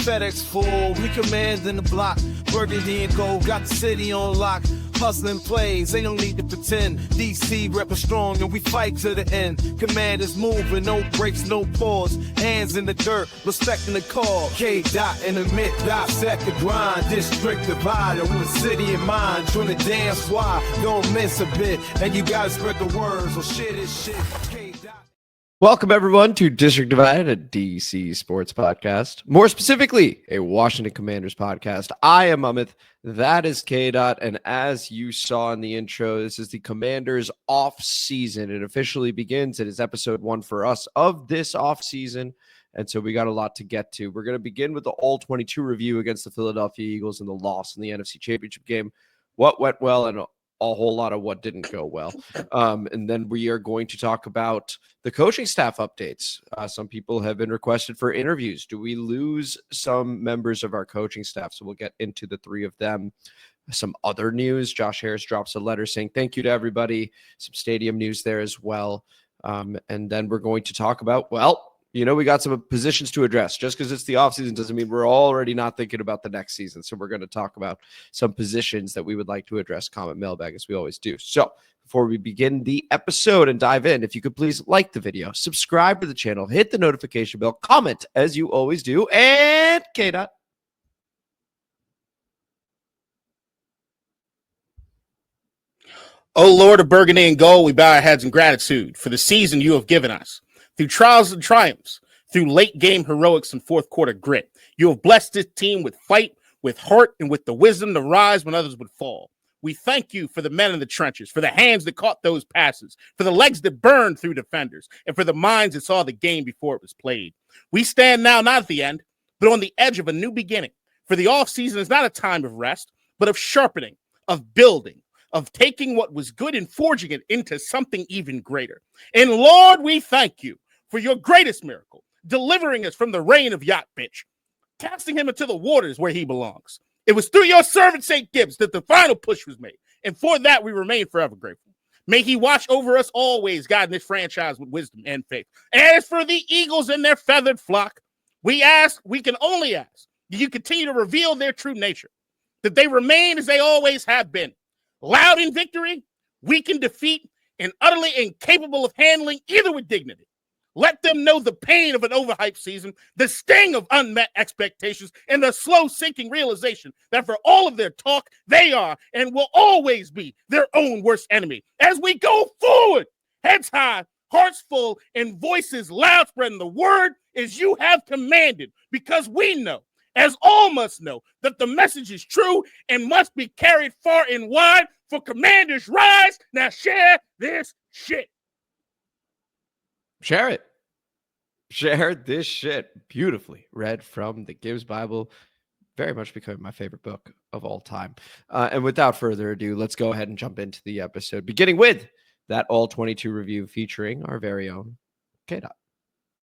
FedEx full, we commanding the block. Burgundy and gold, got the city on lock. Hustling plays, they don't need to pretend. DC reppin' strong and we fight to the end. Commanders moving, no breaks, no pause. Hands in the dirt, respecting the call. K-Dot in the mid-dissect the grind. District divider with the city in mind. Trying to dance why, don't miss a bit. And you gotta spread the word, so shit is shit. K-Dot. Welcome, everyone, to District Divided, a DC sports podcast. More specifically, a Washington Commanders podcast. I am Amit. That is K-Dot. And as you saw in the intro, this is the Commanders off-season. It officially begins. It is episode 1 for us of this off-season. And so we got a lot to get to. We're going to begin with the All-22 review against the Philadelphia Eagles and the loss in the NFC Championship game. What went well and a whole lot of what didn't go well. And then we are going to talk about the coaching staff updates. Some people have been requested for interviews. Do we lose some members of our coaching staff? So we'll get into the 3 of them. Some other news. Josh Harris drops a letter saying thank you to everybody. Some stadium news there as well. And then we're going to talk about, well, you know, we got some positions to address. Just because it's the offseason doesn't mean we're already not thinking about the next season. So we're going to talk about some positions that we would like to address. Comment mailbag, as we always do. So before we begin the episode and dive in, if you could please like the video, subscribe to the channel, hit the notification bell, comment as you always do, and K-Dot. O Lord of Burgundy and Gold, we bow our heads in gratitude for the season you have given us. Through trials and triumphs, through late-game heroics and fourth-quarter grit, you have blessed this team with fight, with heart, and with the wisdom to rise when others would fall. We thank you for the men in the trenches, for the hands that caught those passes, for the legs that burned through defenders, and for the minds that saw the game before it was played. We stand now not at the end, but on the edge of a new beginning. For the offseason is not a time of rest, but of sharpening, of building, of taking what was good and forging it into something even greater. And Lord, we thank you for your greatest miracle, delivering us from the reign of Yacht Bitch, casting him into the waters where he belongs. It was through your servant, St. Gibbs, that the final push was made. And for that, we remain forever grateful. May he watch over us always, guiding this franchise with wisdom and faith. As for the Eagles and their feathered flock, we can only ask that you continue to reveal their true nature, that they remain as they always have been, loud in victory, weak in defeat, and utterly incapable of handling either with dignity. Let them know the pain of an overhyped season, the sting of unmet expectations, and the slow sinking realization that for all of their talk, they are and will always be their own worst enemy. As we go forward, heads high, hearts full, and voices loud, spreading the word as you have commanded, because we know, as all must know, that the message is true and must be carried far and wide. For Commanders rise, now share this shit. Share it. Share this shit. Beautifully read from the Gibbs Bible. Very much becoming my favorite book of all time. And without further ado, let's go ahead and jump into the episode, beginning with that All-22 review featuring our very own K-Dot.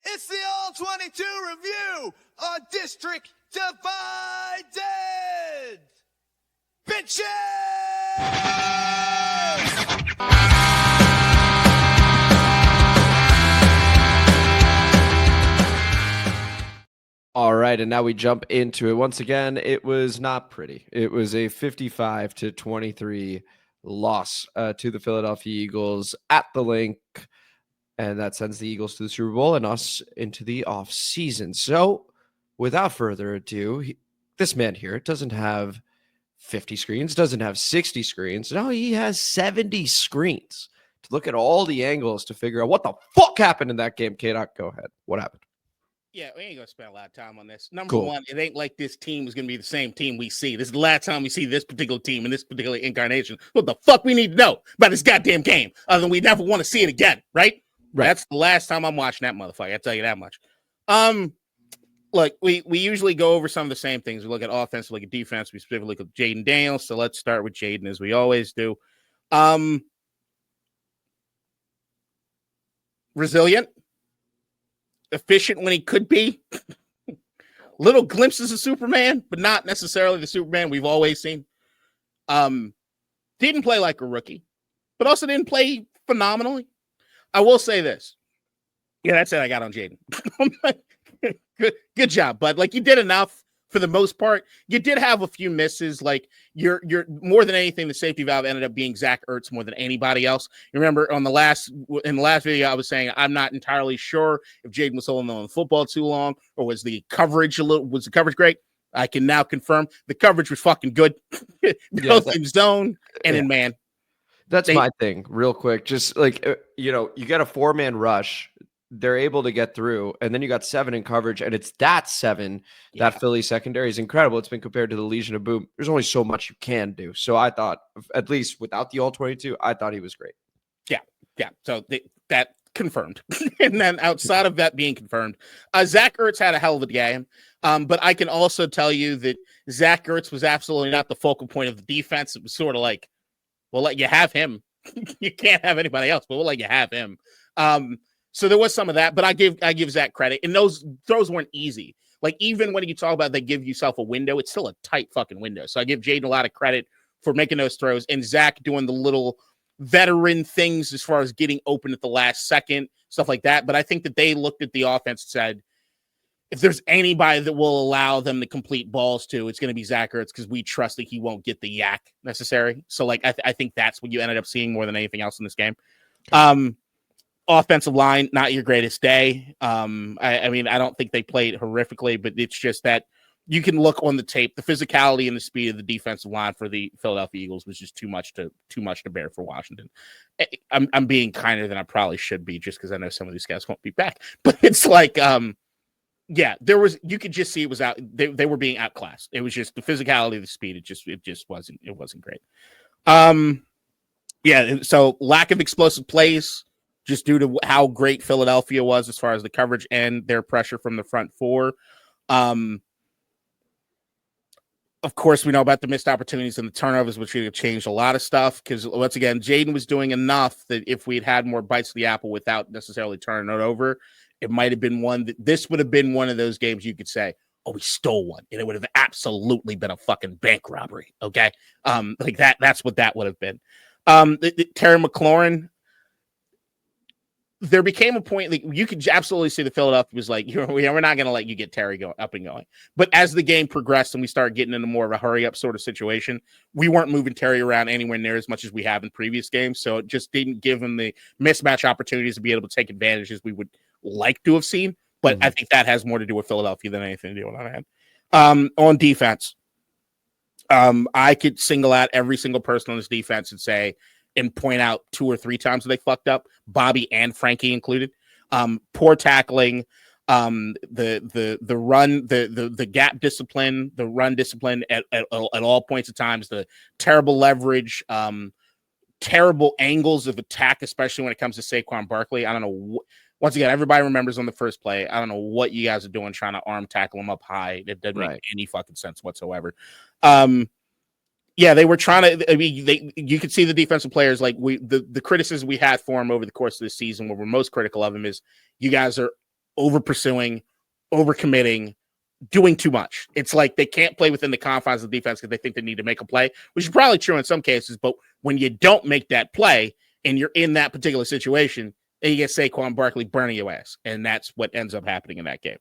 It's the All-22 review on District Divided. Bitches! All right, and now we jump into it. Once again, it was not pretty. It was a 55-23 loss to the Philadelphia Eagles at the Link, and that sends the Eagles to the Super Bowl and us into the offseason. So, without further ado, this man here doesn't have 50 screens, doesn't have 60 screens. No, he has 70 screens to look at all the angles to figure out what the fuck happened in that game. K-Dot, go ahead. What happened? Yeah, we ain't going to spend a lot of time on this. Number one, it ain't like this team is going to be the same team we see. This is the last time we see this particular team in this particular incarnation. What the fuck we need to know about this goddamn game other than we never want to see it again, right? That's the last time I'm watching that motherfucker. I tell you that much. Look, we usually go over some of the same things. We look at offense, we look at defense. We specifically look at Jayden Daniels. So let's start with Jayden as we always do. Resilient. Efficient when he could be. Little glimpses of Superman, but not necessarily the Superman we've always seen. Didn't play like a rookie, but also didn't play phenomenally. I will say this. Yeah, that's it I got on Jayden. Good job, bud. Like, you did enough for the most part. You did have a few misses. Like, you're more than anything, the safety valve ended up being Zach Ertz more than anybody else. You remember in the last video, I was saying I'm not entirely sure if Jayden was holding on the football too long, or was the coverage great? I can now confirm the coverage was fucking good, both in zone and in man. That's my thing, real quick. Just like, you get a 4-man rush. They're able to get through, and then you got 7 in coverage, and it's that 7. That Philly secondary is incredible. It's been compared to the Legion of Boom. There's only so much you can do. So I thought, at least without the all-22, I thought he was great. Yeah. So that confirmed. And then outside of that being confirmed, Zach Ertz had a hell of a game. But I can also tell you that Zach Ertz was absolutely not the focal point of the defense. It was sort of like, we'll let you have him. You can't have anybody else, but we'll let you have him. So there was some of that, but I give Zach credit. And those throws weren't easy. Like, even when you talk about they give yourself a window, it's still a tight fucking window. So I give Jayden a lot of credit for making those throws, and Zach doing the little veteran things as far as getting open at the last second, stuff like that. But I think that they looked at the offense and said, if there's anybody that will allow them to complete balls to, it's going to be Zach Ertz, because we trust that he won't get the yak necessary. So, like, I think that's what you ended up seeing more than anything else in this game. Offensive line, not your greatest day. I mean, I don't think they played horrifically, but it's just that you can look on the tape. The physicality and the speed of the defensive line for the Philadelphia Eagles was just too much to bear for Washington. I'm being kinder than I probably should be, just because I know some of these guys won't be back. But it's like, you could just see it was out. They were being outclassed. It was just the physicality, the speed. It just wasn't great. So lack of explosive plays, just due to how great Philadelphia was as far as the coverage and their pressure from the front four. Of course, we know about the missed opportunities and the turnovers, which would have changed a lot of stuff, because, once again, Jayden was doing enough that if we'd had more bites of the apple without necessarily turning it over, it might have been this would have been one of those games you could say, oh, we stole one, and it would have absolutely been a fucking bank robbery. Okay. Like that's what that would have been. Terry McLaurin, there became a point like you could absolutely see the Philadelphia was like, we're not going to let you get Terry up and going. But as the game progressed and we started getting into more of a hurry up sort of situation, we weren't moving Terry around anywhere near as much as we have in previous games. So it just didn't give him the mismatch opportunities to be able to take advantage as we would like to have seen. But I think that has more to do with Philadelphia than anything to do with our hand. On defense, I could single out every single person on this defense and point out 2 or 3 times that they fucked up, Bobby and Frankie included. Poor tackling, the run, the gap discipline, the run discipline at all points of times, the terrible leverage, terrible angles of attack, especially when it comes to Saquon Barkley. I don't know. Once again, everybody remembers on the first play. I don't know what you guys are doing trying to arm tackle him up high. It doesn't make any fucking sense whatsoever. They were trying to. I mean, you could see the defensive players, like the criticism we had for him over the course of the season, what we're most critical of him is you guys are over pursuing, over committing, doing too much. It's like they can't play within the confines of the defense because they think they need to make a play, which is probably true in some cases. But when you don't make that play and you're in that particular situation, and you get Saquon Barkley burning your ass, and that's what ends up happening in that game.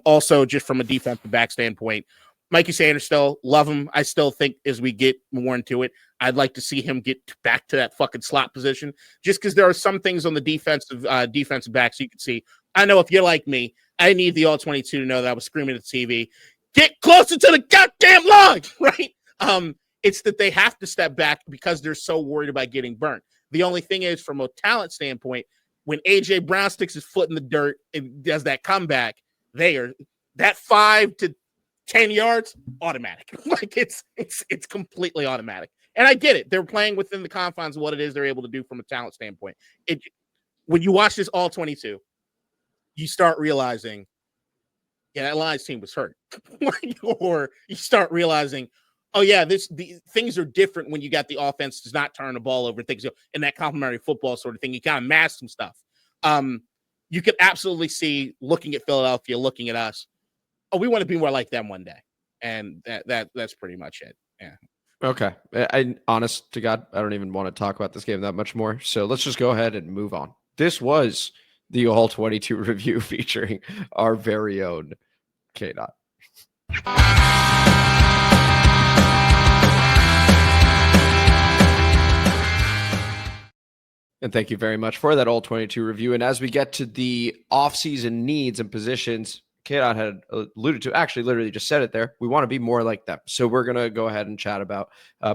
Also, just from a defensive back standpoint, Mikey Sanders, still love him. I still think as we get more into it, I'd like to see him get back to that fucking slot position, just because there are some things on the defensive backs you can see. I know if you're like me, I need the all-22 to know that I was screaming at the TV, get closer to the goddamn line, right? It's that they have to step back because they're so worried about getting burnt. The only thing is, from a talent standpoint, when A.J. Brown sticks his foot in the dirt and does that comeback, that 5 to 10 yards, automatic. Like it's completely automatic. And I get it. They're playing within the confines of what it is they're able to do from a talent standpoint. When you watch this all 22, you start realizing, that Lions team was hurt. Or you start realizing, oh yeah, the things are different when you got the offense does not turn the ball over, things, and that complementary football sort of thing. You kind of mask some stuff. You could absolutely see, looking at Philadelphia, looking at us, oh, we want to be more like them one day. And that's pretty much it. Yeah. Okay. Honest to God, I don't even want to talk about this game that much more. So let's just go ahead and move on. This was the All 22 review featuring our very own K-Dot. And thank you very much for that All 22 review. And as we get to the offseason needs and positions, K-Dot had alluded to, actually literally just said it there, we want to be more like them. So we're going to go ahead and chat about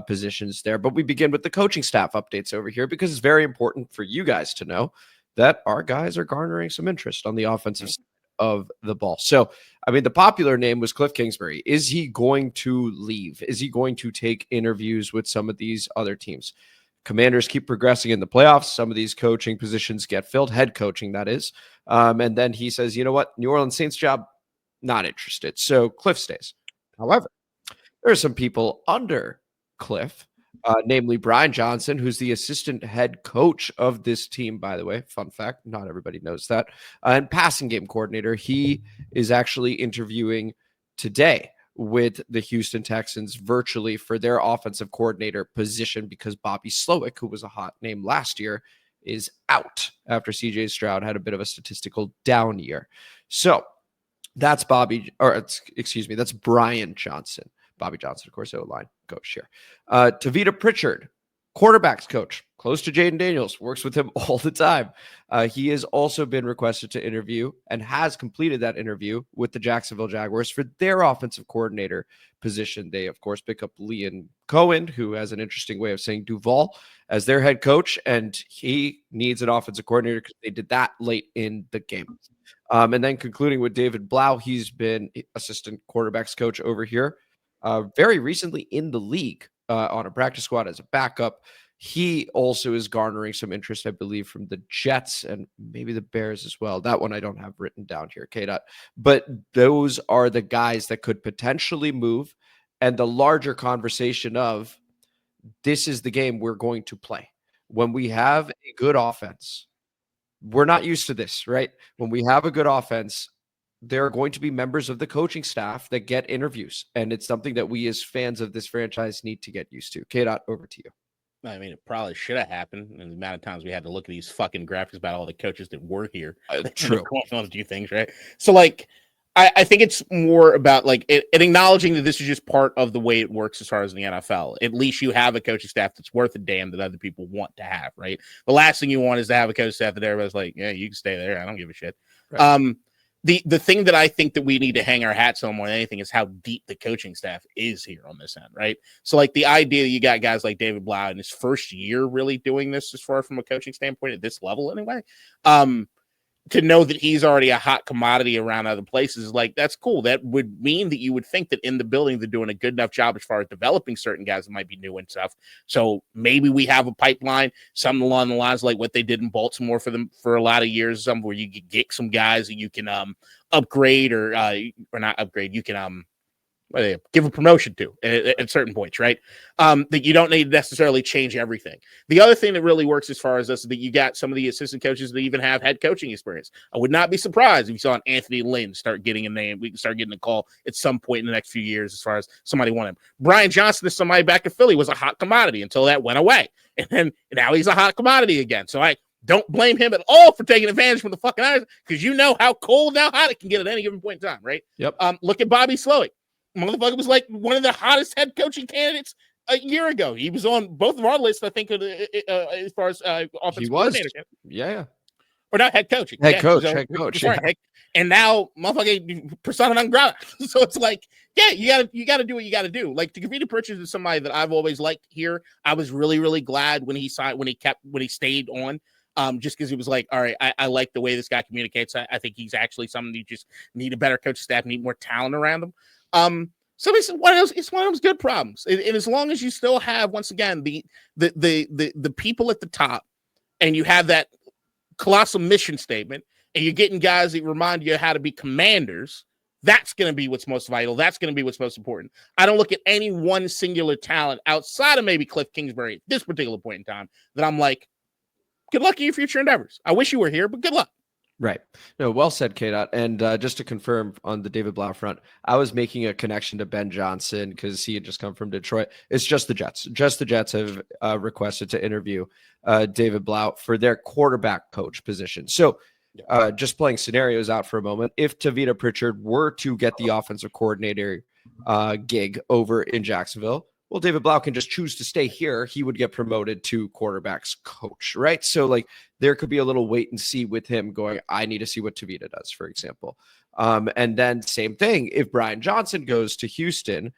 positions there. But we begin with the coaching staff updates over here because it's very important for you guys to know that our guys are garnering some interest on the offensive side of the ball. So, I mean, the popular name was Cliff Kingsbury. Is he going to leave? Is he going to take interviews with some of these other teams? Commanders keep progressing in the playoffs. Some of these coaching positions get filled, head coaching, that is. And then he says, you know what? New Orleans Saints job, not interested. So Cliff stays. However, there are some people under Cliff, namely Brian Johnson, who's the assistant head coach of this team, by the way. Fun fact, not everybody knows that. And passing game coordinator. He is actually interviewing today with the Houston Texans virtually for their offensive coordinator position because Bobby Slowick, who was a hot name last year, is out after CJ Stroud had a bit of a statistical down year. So that's that's Brian Johnson. Bobby Johnson, of course, O-line coach here. Tavita Pritchard, quarterbacks coach, close to Jayden Daniels, works with him all the time. He has also been requested to interview and has completed that interview with the Jacksonville Jaguars for their offensive coordinator position. They, of course, pick up Liam Cohen, who has an interesting way of saying Duval, as their head coach, and he needs an offensive coordinator because they did that late in the game. And then concluding with David Blough, he's been assistant quarterbacks coach over here very recently in the league on a practice squad as a backup. He also is garnering some interest, I believe, from the Jets and maybe the Bears as well. That one I don't have written down here, K-Dot. But those are the guys that could potentially move. And the larger conversation of this is the game we're going to play. When we have a good offense, we're not used to this, right? When we have a good offense, there are going to be members of the coaching staff that get interviews. And it's something that we as fans of this franchise need to get used to. K-Dot, over to you. I mean, it probably should have happened. And the amount of times we had to look at these fucking graphics about all the coaches that were here. True. On to do things, right? So, like, I think it's more about, like, it acknowledging that this is just part of the way it works as far as in the NFL. At least you have a coaching staff that's worth a damn that other people want to have, right? The last thing you want is to have a coaching staff that everybody's like, yeah, you can stay there. I don't give a shit. Right. The thing that I think that we need to hang our hats on more than anything is how deep the coaching staff is here on this end, right? So, like, the idea that you got guys like David Blough in his first year really doing this as far from a coaching standpoint at this level anyway, to know that he's already a hot commodity around other places, like, that's cool. That would mean that you would think that in the building they're doing a good enough job as far as developing certain guys that might be new and stuff. So maybe we have a pipeline, something along the lines like what they did in Baltimore for them for a lot of years, some where you could get some guys that you can upgrade or not upgrade. You can give a promotion to at certain points, right? That you don't need to necessarily change everything. The other thing that really works as far as this is that you got some of the assistant coaches that even have head coaching experience. I would not be surprised if you saw an Anthony Lynn start getting a name. We can start getting a call at some point in the next few years as far as somebody want him. Brian Johnson is somebody back in Philly was a hot commodity until that went away. And then now he's a hot commodity again. So I don't blame him at all for taking advantage from the fucking Irish because you know how cold, how hot it can get at any given point in time, right? Yep. Look at Bobby Slowick. Motherfucker was like one of the hottest head coaching candidates a year ago. He was on both of our lists, I think, as far as offensive coordinator. Yeah. Or not head coaching. Head coach. Yeah. And now, motherfucker, persona non grata. So it's like, yeah, you gotta do what you gotta do. Like, Tavita Pritchard is somebody that I've always liked here. I was really, really glad when he stayed on. Just because he was like, all right, I like the way this guy communicates. I think he's actually something you just need a better coach staff, need more talent around him. So it's one of those good problems. And as long as you still have, once again, the people at the top, and you have that colossal mission statement, and you're getting guys that remind you how to be commanders, that's going to be what's most vital. That's going to be what's most important. I don't look at any one singular talent outside of maybe Cliff Kingsbury at this particular point in time that I'm like, good luck in your future endeavors. I wish you were here, but good luck. Right. No, well said, K-Dot. And just to confirm on the David Blough front, I was making a connection to Ben Johnson because he had just come from Detroit. It's just the Jets. Just the Jets have requested to interview David Blough for their quarterback coach position. So Just playing scenarios out for a moment. If Tavita Pritchard were to get the offensive coordinator gig over in Jacksonville, well, David Blough can just choose to stay here. He would get promoted to quarterbacks coach, right? So like there could be a little wait and see with him going, I need to see what Tavita does, for example. And then same thing, if Brian Johnson goes to Houston,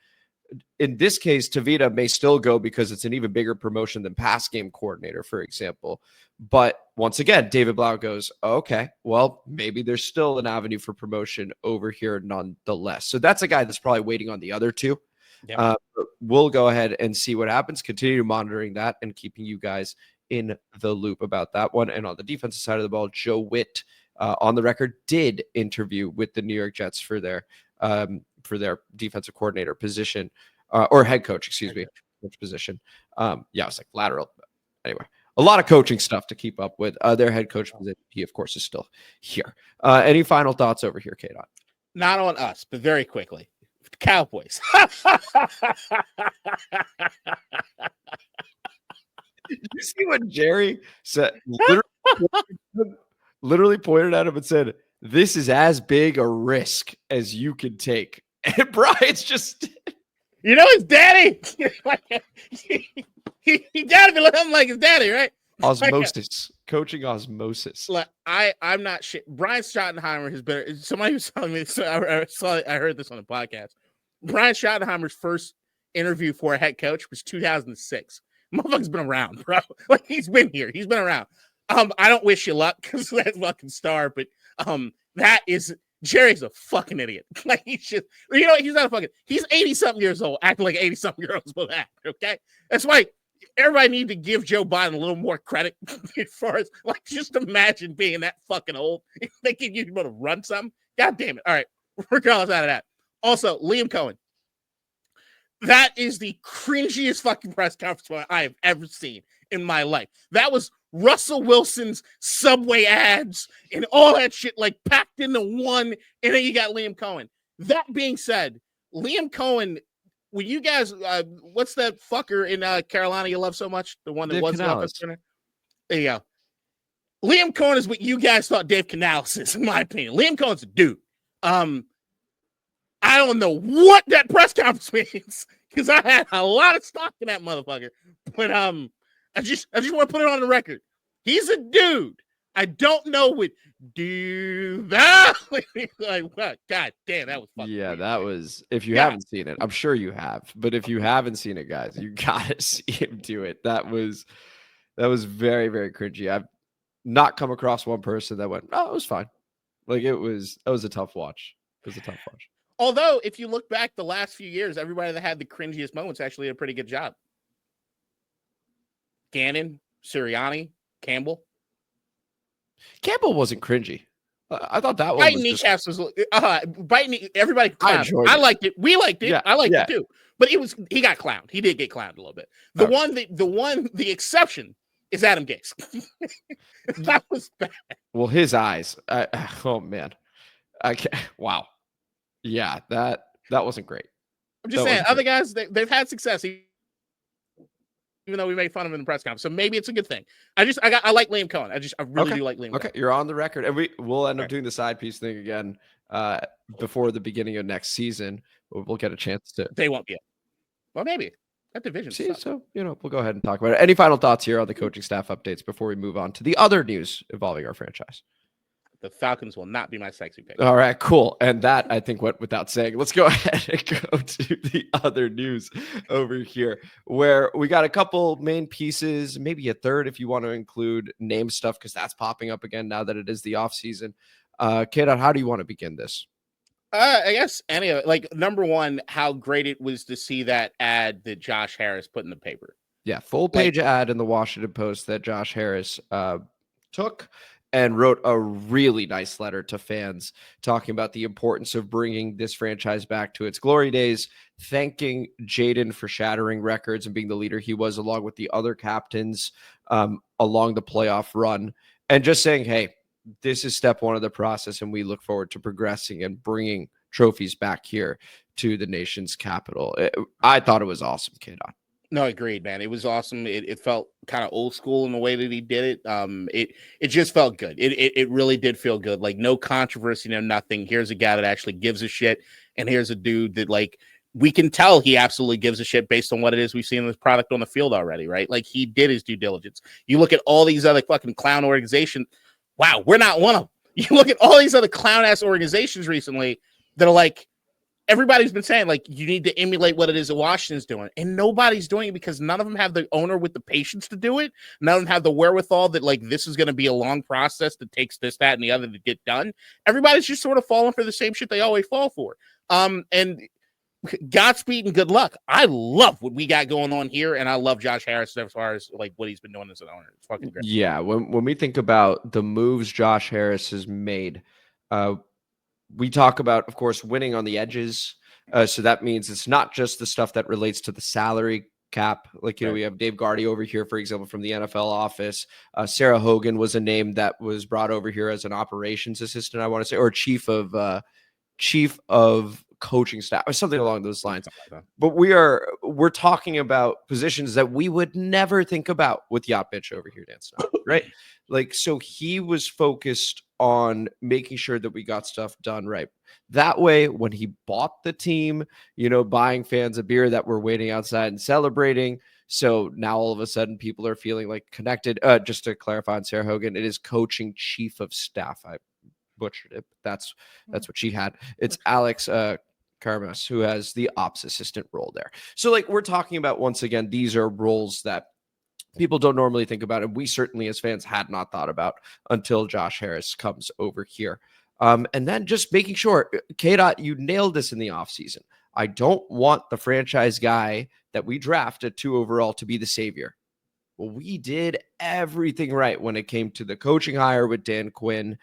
in this case, Tavita may still go because it's an even bigger promotion than pass game coordinator, for example. But once again, David Blough goes, okay, well, maybe there's still an avenue for promotion over here nonetheless. So that's a guy that's probably waiting on the other two. But we'll go ahead and see what happens, continue monitoring that and keeping you guys in the loop about that one. And on the defensive side of the ball, Joe Witt, on the record, did interview with the New York Jets for their defensive coordinator position, or head coach, coach position. I was like lateral. Anyway, a lot of coaching stuff to keep up with. Their head coach position, he of course is still here. Any final thoughts over here, K-Dot? Not on us, but very quickly. Cowboys. Did you see what Jerry said? Literally pointed at him and said, "This is as big a risk as you can take." And Brian's just, his daddy. he gotta be looking like his daddy, right? Osmosis, coaching osmosis. Like, I'm not shit. Brian Schottenheimer has been. Somebody was telling me. So I heard this on the podcast. Brian Schottenheimer's first interview for a head coach was 2006. Motherfucker's been around, bro. Like, he's been here. He's been around. I don't wish you luck because that's fucking star, but that is. Jerry's a fucking idiot. Like, he's just, he's not a fucking, he's 80-something years old, acting like 80-something years old will act, okay? That's why everybody need to give Joe Biden a little more credit as far as, like, just imagine being that fucking old. Thinking you're able to run something. God damn it. All right. Regardless out of that. Also, Liam Cohen. That is the cringiest fucking press conference I have ever seen in my life. That was Russell Wilson's Subway ads and all that shit, like, packed into one, and then you got Liam Cohen. That being said, Liam Cohen, when you guys, what's that fucker in Carolina you love so much? The one that was the offensive center? There you go. Liam Cohen is what you guys thought Dave Canales is, in my opinion. Liam Cohen's a dude. I don't know what that press conference means because I had a lot of stock in that motherfucker. But I just want to put it on the record. He's a dude. I don't know what do that. Like, what? God damn, that was fucking weird. That was. If you haven't seen it, I'm sure you have. But if you haven't seen it, guys, you gotta see him do it. That was very, very cringy. I've not come across one person that went, "Oh, it was fine." Like, that was a tough watch. It was a tough watch. Although, if you look back the last few years, everybody that had the cringiest moments actually did a pretty good job. Gannon, Sirianni, Campbell. Campbell wasn't cringy. I thought that one biting was kneecaps was biting. Everybody clowned. I liked it. We liked it. Yeah, I liked it too. But he got clowned. He did get clowned a little bit. The exception is Adam Gase. That was bad. Well, his eyes. Oh man. I can't. Wow. Yeah, that wasn't great. I'm just saying, other guys, they've had success, even though we made fun of him in the press conference. So maybe it's a good thing. I like Liam Cohen. I really do like Liam Cohen. Okay, you're on the record. And we'll end up doing the side piece thing again before the beginning of next season. We'll get a chance to. They won't be. Well, maybe. That division. See, so, we'll go ahead and talk about it. Any final thoughts here on the coaching staff updates before we move on to the other news involving our franchise? The Falcons will not be my sexy pick. All right, cool. And that, I think, went without saying. Let's go ahead and go to the other news over here, where we got a couple main pieces, maybe a third if you want to include name stuff, because that's popping up again now that it is the offseason. K-Dot, how do you want to begin this? I guess like, number one, how great it was to see that ad that Josh Harris put in the paper. Yeah, full page ad in the Washington Post that Josh Harris took and wrote a really nice letter to fans talking about the importance of bringing this franchise back to its glory days, thanking Jayden for shattering records and being the leader he was, along with the other captains along the playoff run, and just saying, hey, this is step one of the process, and we look forward to progressing and bringing trophies back here to the nation's capital. I thought it was awesome, K-Dot. No, agreed, man. It was awesome. It felt kind of old school in the way that he did it. It just felt good. It really did feel good. Like no controversy, no nothing. Here's a guy that actually gives a shit, and here's a dude that like we can tell he absolutely gives a shit based on what it is we've seen in this product on the field already, right? Like he did his due diligence. You look at all these other fucking clown organizations. Wow, we're not one of them. You look at all these other clown ass organizations recently that are like. Everybody's been saying, like, you need to emulate what it is that Washington's doing. And nobody's doing it because none of them have the owner with the patience to do it. None of them have the wherewithal that, like, this is going to be a long process that takes this, that, and the other to get done. Everybody's just sort of falling for the same shit they always fall for. And Godspeed and good luck. I love what we got going on here, and I love Josh Harris as far as, like, what he's been doing as an owner. It's fucking great. Yeah, when we think about the moves Josh Harris has made, we talk about, of course, winning on the edges. So that means it's not just the stuff that relates to the salary cap. Like, you know, we have Dave Gardy over here, for example, from the NFL office. Sarah Hogan was a name that was brought over here as an operations assistant, I want to say, or chief of coaching staff or something along those lines. But we're talking about positions that we would never think about with Yacht Bitch over here, Dan Snow, right? Like, so he was focused on making sure that we got stuff done right. That way, when he bought the team, you know, buying fans a beer that were waiting outside and celebrating. So now all of a sudden people are feeling like connected. Just to clarify on Sarah Hogan, it is coaching chief of staff. I butchered it, but that's what she had. It's Alex Karmas, who has the ops assistant role there. So like we're talking about, once again, these are roles that people don't normally think about, and we certainly as fans had not thought about until Josh Harris comes over here. And then just making sure, K-Dot, you nailed this in the offseason. I don't want the franchise guy that we drafted 2 overall to be the savior. Well, we did everything right when it came to the coaching hire with Dan Quinn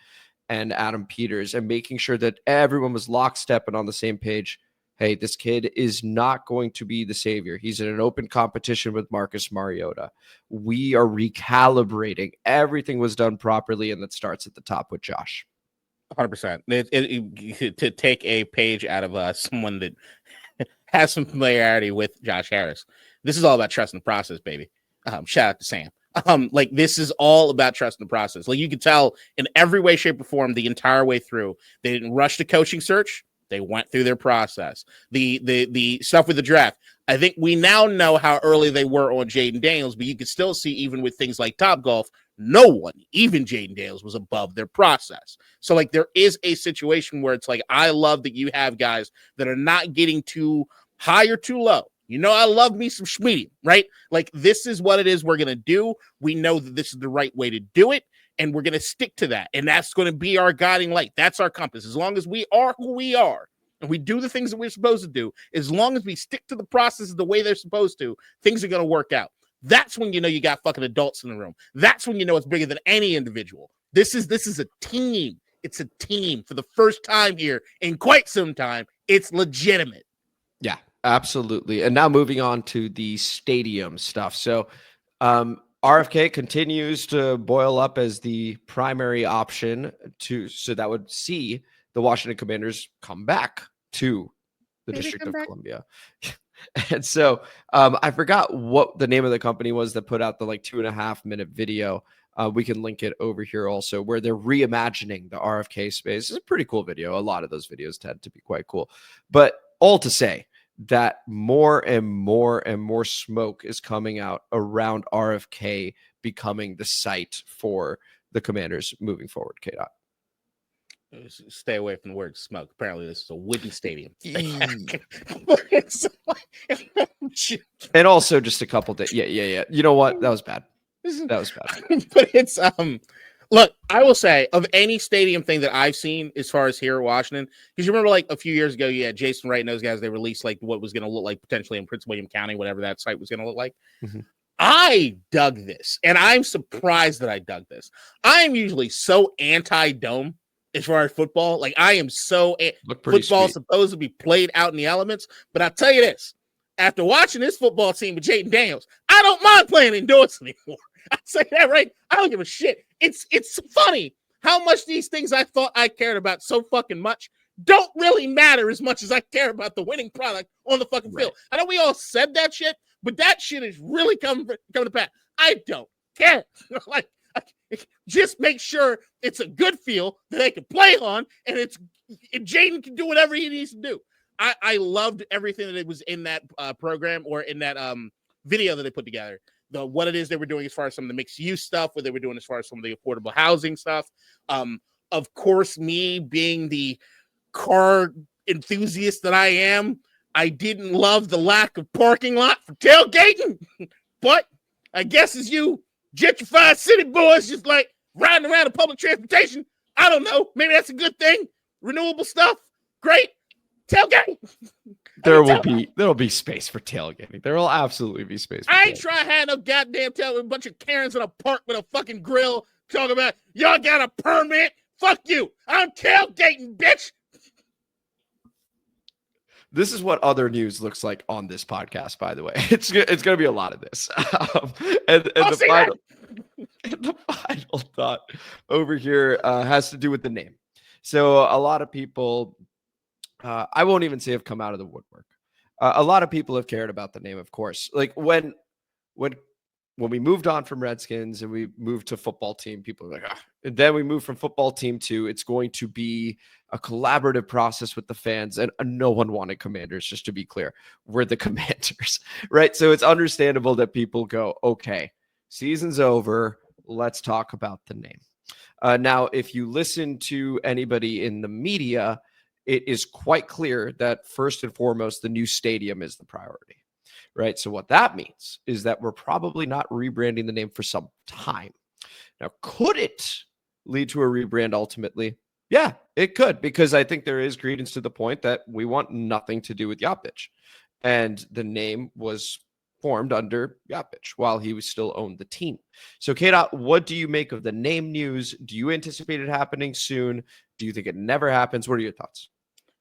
and Adam Peters, and making sure that everyone was lockstep and on the same page. Hey, this kid is not going to be the savior. He's in an open competition with Marcus Mariota. We are recalibrating. Everything was done properly, and that starts at the top with Josh. 100%. To take a page out of someone that has some familiarity with Josh Harris, this is all about trust in the process, baby. Shout out to Sam. Like this is all about trust in the process. Like you can tell in every way, shape, or form the entire way through. They didn't rush the coaching search. They went through their process. The stuff with the draft. I think we now know how early they were on Jayden Daniels, but you can still see even with things like Topgolf, no one, even Jayden Daniels, was above their process. So like there is a situation where it's like, I love that you have guys that are not getting too high or too low. You know, I love me some schmedium, right? Like this is what it is we're going to do. We know that this is the right way to do it. And we're going to stick to that. And that's going to be our guiding light. That's our compass. As long as we are who we are and we do the things that we're supposed to do, as long as we stick to the process the way they're supposed to, things are going to work out. That's when you know you got fucking adults in the room. That's when you know it's bigger than any individual. This is a team. It's a team for the first time here in quite some time. It's legitimate. Yeah, absolutely. And now moving on to the stadium stuff. So, RFK continues to boil up as the primary option so that would see the Washington Commanders come back to the District of Columbia. And so I forgot what the name of the company was that put out the like 2.5-minute video. We can link it over here also, where they're reimagining the RFK space. It's a pretty cool video. A lot of those videos tend to be quite cool. But all to say, that more and more smoke is coming out around RFK becoming the site for the Commanders moving forward. K-Dot. Stay away from the word smoke. Apparently, this is a wooden stadium. And also just a couple days. Yeah. You know what? That was bad. But it's look, I will say, of any stadium thing that I've seen as far as here in Washington, because you remember like a few years ago, you had Jason Wright and those guys, they released like what was going to look like potentially in Prince William County, whatever that site was going to look like. Mm-hmm. I dug this, and I'm surprised that I dug this. I am usually so anti-dome as far as football. Like I am so football is supposed to be played out in the elements, but I'll tell you this. After watching this football team with Jayden Daniels, I don't mind playing indoors anymore. I say that right. I don't give a shit. It's funny how much these things I thought I cared about so fucking much don't really matter as much as I care about the winning product on the fucking field. I know we all said that shit, but that shit is really coming to pass. I don't care. Like, just make sure it's a good field that they can play on, and Jayden can do whatever he needs to do. I loved everything that was in that program or in that video that they put together. What it is they were doing as far as some of the mixed use stuff, what they were doing as far as some of the affordable housing stuff. Of course, me being the car enthusiast that I am, I didn't love the lack of parking lot for tailgating. But I guess as you gentrified city boys just like riding around in public transportation, I don't know. Maybe that's a good thing. Renewable stuff, great. Tailgate. There'll be space for tailgating. There will absolutely be space. I ain't trying to have no goddamn tailgate with a bunch of Karens in a park with a fucking grill talking about y'all got a permit. Fuck you. I'm tailgating, bitch. This is what other news looks like on this podcast, by the way. It's going to be a lot of this. And the final thought over here has to do with the name. So a lot of people, I won't even say have come out of the woodwork. A lot of people have cared about the name, of course. Like when we moved on from Redskins and we moved to football team, people were like, and then we moved from football team to it's going to be a collaborative process with the fans. And no one wanted Commanders, just to be clear. We're the Commanders, right? So it's understandable that people go, okay, season's over. Let's talk about the name. Now, if you listen to anybody in the media, it is quite clear that first and foremost, the new stadium is the priority. Right. So what that means is that we're probably not rebranding the name for some time. Now, could it lead to a rebrand ultimately? Yeah, it could, because I think there is credence to the point that we want nothing to do with Yapich. And the name was formed under Yapich while he was still owned the team. So, K-Dot, what do you make of the name news? Do you anticipate it happening soon? Do you think it never happens? What are your thoughts?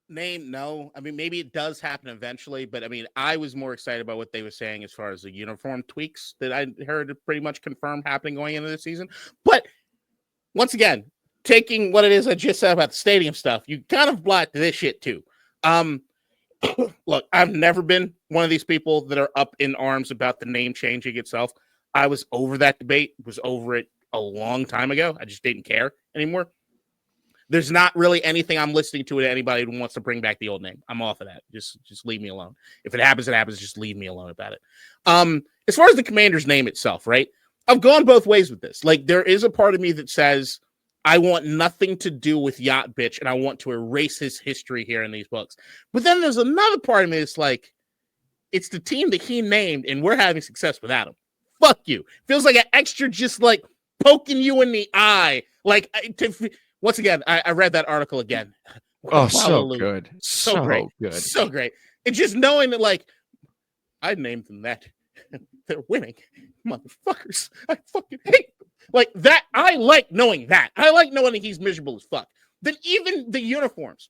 Name, no. I mean, maybe it does happen eventually, but I mean, I was more excited about what they were saying as far as the uniform tweaks that I heard pretty much confirmed happening going into the season. But once again, taking what it is I just said about the stadium stuff, you kind of blight this shit too. Look, I've never been one of these people that are up in arms about the name changing itself. I was over that debate, was over it a long time ago. I just didn't care anymore. There's not really anything I'm listening to anybody who wants to bring back the old name. I'm off of that. Just leave me alone. If it happens, it happens. Just leave me alone about it. As far as the Commander's name itself, right? I've gone both ways with this. Like, there is a part of me that says I want nothing to do with Yacht Bitch, and I want to erase his history here in these books. But then there's another part of me that's like, it's the team that he named, and we're having success without him. Fuck you. Feels like an extra just like poking you in the eye. Like, once again, I read that article again. Oh, so good. So great. Good. So great. And just knowing that, like, I named them that. They're winning. Motherfuckers. I fucking hate them. Like that. I like knowing that. I like knowing that he's miserable as fuck. Then even the uniforms.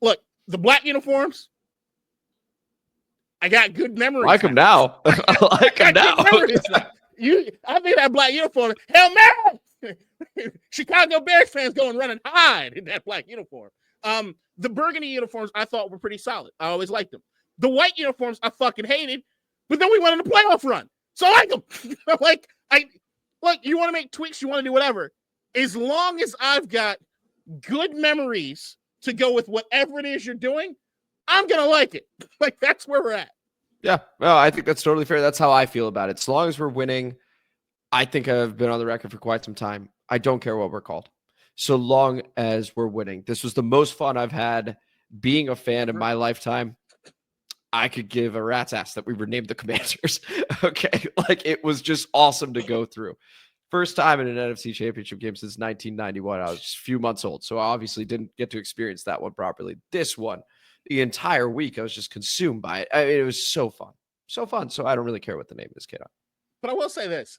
Look, the black uniforms. I got good memories. I like them now. I like them now. I think that black uniform. Hell no! Chicago Bears fans go and run and hide in that black uniform. The burgundy uniforms I thought were pretty solid. I always liked them. The white uniforms I fucking hated, but then we went on a playoff run. So I like them. You want to make tweaks, you want to do whatever. As long as I've got good memories to go with whatever it is you're doing, I'm going to like it. Like, that's where we're at. Yeah, no, I think that's totally fair. That's how I feel about it. As long as we're winning, I think I've been on the record for quite some time. I don't care what we're called. So long as we're winning. This was the most fun I've had being a fan in my lifetime. I could give a rat's ass that we were named the Commanders. Okay. Like, it was just awesome to go through. First time in an NFC championship game since 1991. I was just a few months old. So I obviously didn't get to experience that one properly. This one, the entire week, I was just consumed by it. I mean, it was so fun. So fun. So I don't really care what the name is, kid. But I will say this.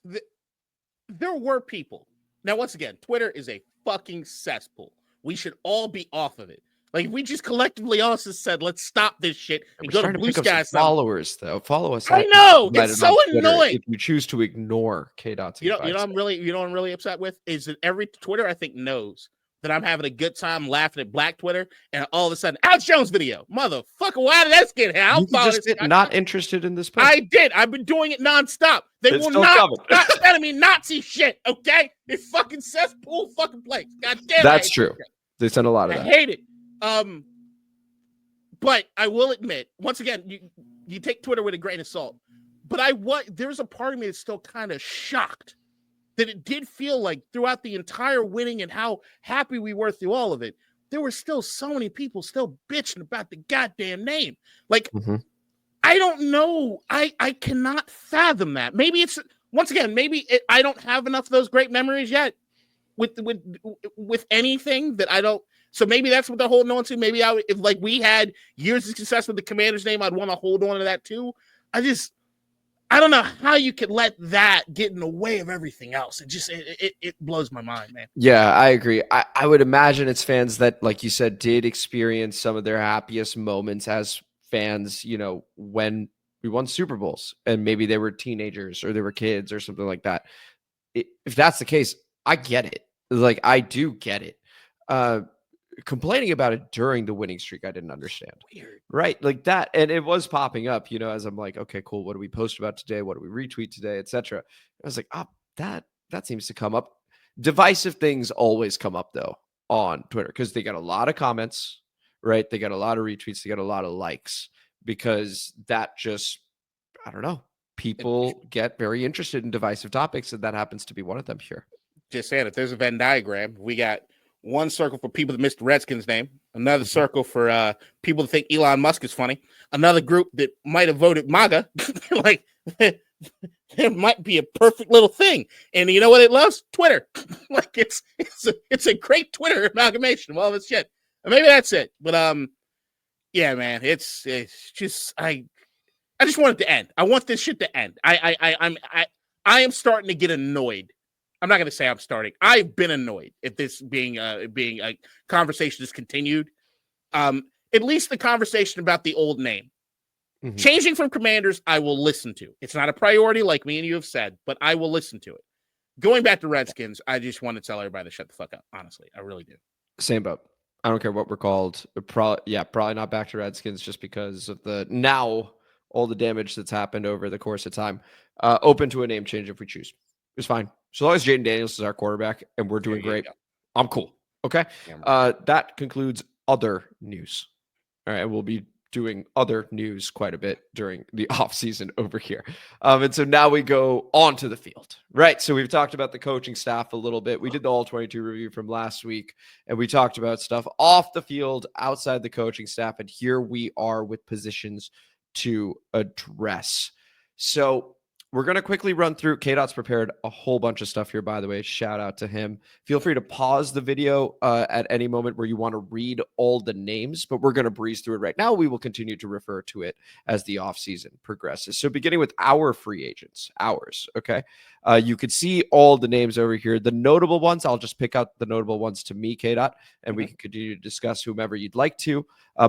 There were people. Now, once again, Twitter is a fucking cesspool. We should all be off of it. Like, if we just collectively also said, let's stop this shit and go to Blue Sky. Followers, though. Follow us. I know. It's so annoying. If you choose to ignore K. You know what I'm really upset with is that every Twitter, I think, knows that I'm having a good time laughing at Black Twitter, and all of a sudden, Alex Jones video, motherfucker, why did that get here? You just get not interested in this post. I did. I've been doing it nonstop. They It's will still not coming. stop sending me Nazi shit, okay? It fucking cesspool fucking place. God damn it. That's true. They send a lot of I that. hate it. But I will admit, once again, you take Twitter with a grain of salt. But there's a part of me that's still kind of shocked that it did feel like throughout the entire winning and how happy we were through all of it, there were still so many people still bitching about the goddamn name. Like, I don't know. I cannot fathom that. Maybe it's, once again, I don't have enough of those great memories yet with anything that I don't. So maybe that's what they're holding on to. Maybe if like we had years of success with the Commanders name, I'd want to hold on to that too. I don't know how you could let that get in the way of everything else. It blows my mind, man. Yeah, I agree. I would imagine it's fans that, like you said, did experience some of their happiest moments as fans, when we won Super Bowls and maybe they were teenagers or they were kids or something like that. If that's the case, I get it. Like, I do get it. Complaining about it during the winning streak, I didn't understand. Weird. Right? Like that. And it was popping up, as I'm like, okay, cool. What do we post about today? What do we retweet today, etc. I was like, that seems to come up. Divisive things always come up though on Twitter because they got a lot of comments, right? They got a lot of retweets. They got a lot of likes because that just, I don't know. People get very interested in divisive topics, and that happens to be one of them here. Just saying, if there's a Venn diagram, we got one circle for people that missed the Redskins name, another circle for people that think Elon Musk is funny, another group that might have voted MAGA. Like, there might be a perfect little thing. And you know what it loves? Twitter. Like, it's a great Twitter amalgamation of all this shit. And maybe that's it. But yeah, man, it's just I just want it to end. I want this shit to end. I am starting to get annoyed. I'm not going to say I'm starting. I've been annoyed at this being a conversation that's continued. At least the conversation about the old name. Mm-hmm. Changing from Commanders, I will listen to. It's not a priority like me and you have said, but I will listen to it. Going back to Redskins, I just want to tell everybody to shut the fuck up. Honestly, I really do. Same boat. I don't care what we're called. Probably not back to Redskins just because of all the damage that's happened over the course of time. Open to a name change if we choose. It's fine. So long as Jayden Daniels is our quarterback and we're doing great, I'm cool. Okay. That concludes other news. All right. We'll be doing other news quite a bit during the offseason over here. And so now we go on to the field, right? So we've talked about the coaching staff a little bit. We did the All-22 review from last week, and we talked about stuff off the field, outside the coaching staff. And here we are with positions to address. So we're going to quickly run through. K-Dot's prepared a whole bunch of stuff here, by the way. Shout out to him. Feel free to pause the video at any moment where you want to read all the names, but we're going to breeze through it right now. We will continue to refer to it as the offseason progresses. So beginning with our free agents, okay? You could see all the names over here. The notable ones, I'll just pick out the notable ones to me, K-Dot, and we can continue to discuss whomever you'd like to.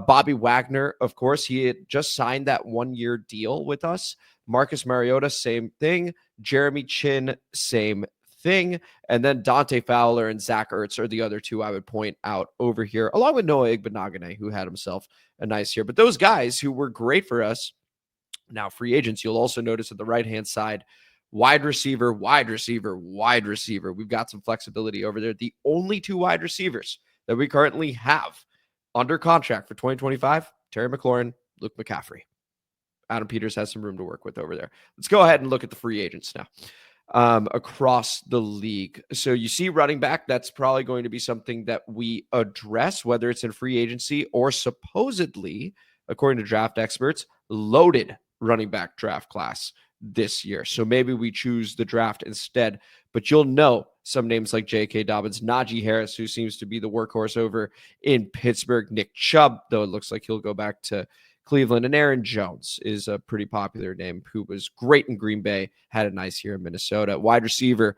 Bobby Wagner, of course, he had just signed that 1-year deal with us. Marcus Mariota, same thing. Jeremy Chin, same thing. And then Dante Fowler and Zach Ertz are the other two I would point out over here, along with Noah Igbenogany, who had himself a nice year. But those guys who were great for us, now free agents, you'll also notice at the right-hand side, wide receiver. We've got some flexibility over there. The only two wide receivers that we currently have under contract for 2025, Terry McLaurin, Luke McCaffrey. Adam Peters has some room to work with over there. Let's go ahead and look at the free agents now across the league. So you see running back, that's probably going to be something that we address, whether it's in free agency or supposedly, according to draft experts, loaded running back draft class this year. So maybe we choose the draft instead, but you'll know some names like J.K. Dobbins, Najee Harris, who seems to be the workhorse over in Pittsburgh, Nick Chubb, though it looks like he'll go back to Cleveland, and Aaron Jones is a pretty popular name who was great in Green Bay, had a nice year in Minnesota. Wide receiver,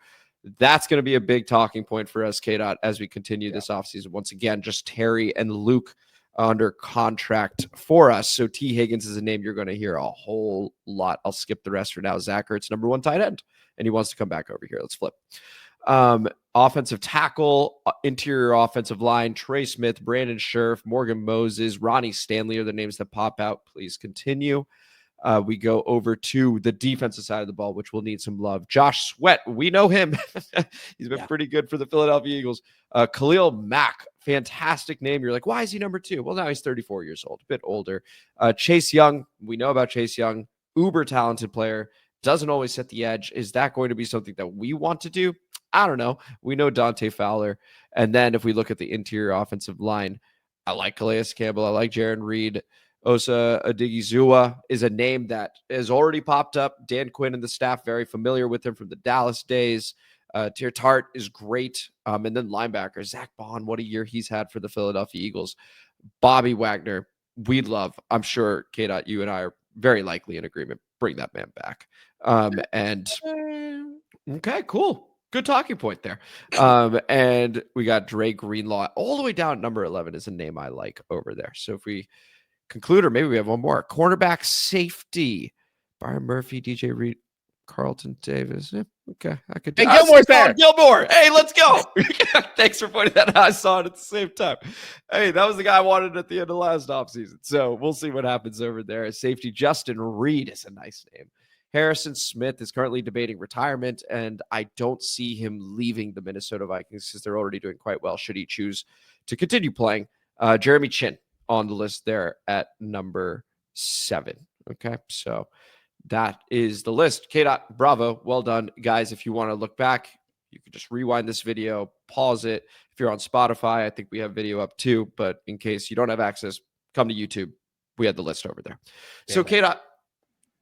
that's going to be a big talking point for us, K-Dot, as we continue this offseason. Once again, just Terry and Luke under contract for us. So T. Higgins is a name you're going to hear a whole lot. I'll skip the rest for now. Zach Ertz, number 1 tight end, and he wants to come back over here. Let's flip. Offensive tackle, interior offensive line, Trey Smith, Brandon Scherf, Morgan Moses, Ronnie Stanley are the names that pop out. Please continue. We go over to the defensive side of the ball, which will need some love. Josh Sweat, we know him. He's been pretty good for the Philadelphia Eagles. Khalil Mack, fantastic name. You're like, why is he number 2? Well, now he's 34 years old, a bit older. Chase Young, we know about Chase Young, uber talented player, doesn't always set the edge. Is that going to be something that we want to do? I don't know. We know Dante Fowler. And then if we look at the interior offensive line, I like Calais Campbell. I like Jaron Reed. Osa Odigizua is a name that has already popped up. Dan Quinn and the staff very familiar with him from the Dallas days. Tier Tart is great. And then linebacker, Zach Bond, what a year he's had for the Philadelphia Eagles. Bobby Wagner, we love. I'm sure, K-Dot, you and I are very likely in agreement. Bring that man back. And okay, cool. Good talking point there. And we got Dre Greenlaw all the way down at number 11 is a name I like over there. So if we conclude, or maybe we have one more, cornerback safety, Byron Murphy, DJ Reed, Carlton Davis. Yeah, okay, I could do. Hey, Gilmore's there. Gilmore. Hey, let's go. Thanks for pointing that out. I saw it at the same time. Hey, that was the guy I wanted at the end of last offseason. So we'll see what happens over there. Safety, Justin Reed is a nice name. Harrison Smith is currently debating retirement, and I don't see him leaving the Minnesota Vikings because they're already doing quite well should he choose to continue playing. Jeremy Chin on the list there at number 7. Okay, so that is the list. K-Dot, bravo. Well done, guys. If you want to look back, you can just rewind this video, pause it. If you're on Spotify, I think we have video up too, but in case you don't have access, come to YouTube. We had the list over there. Yeah. So K-Dot,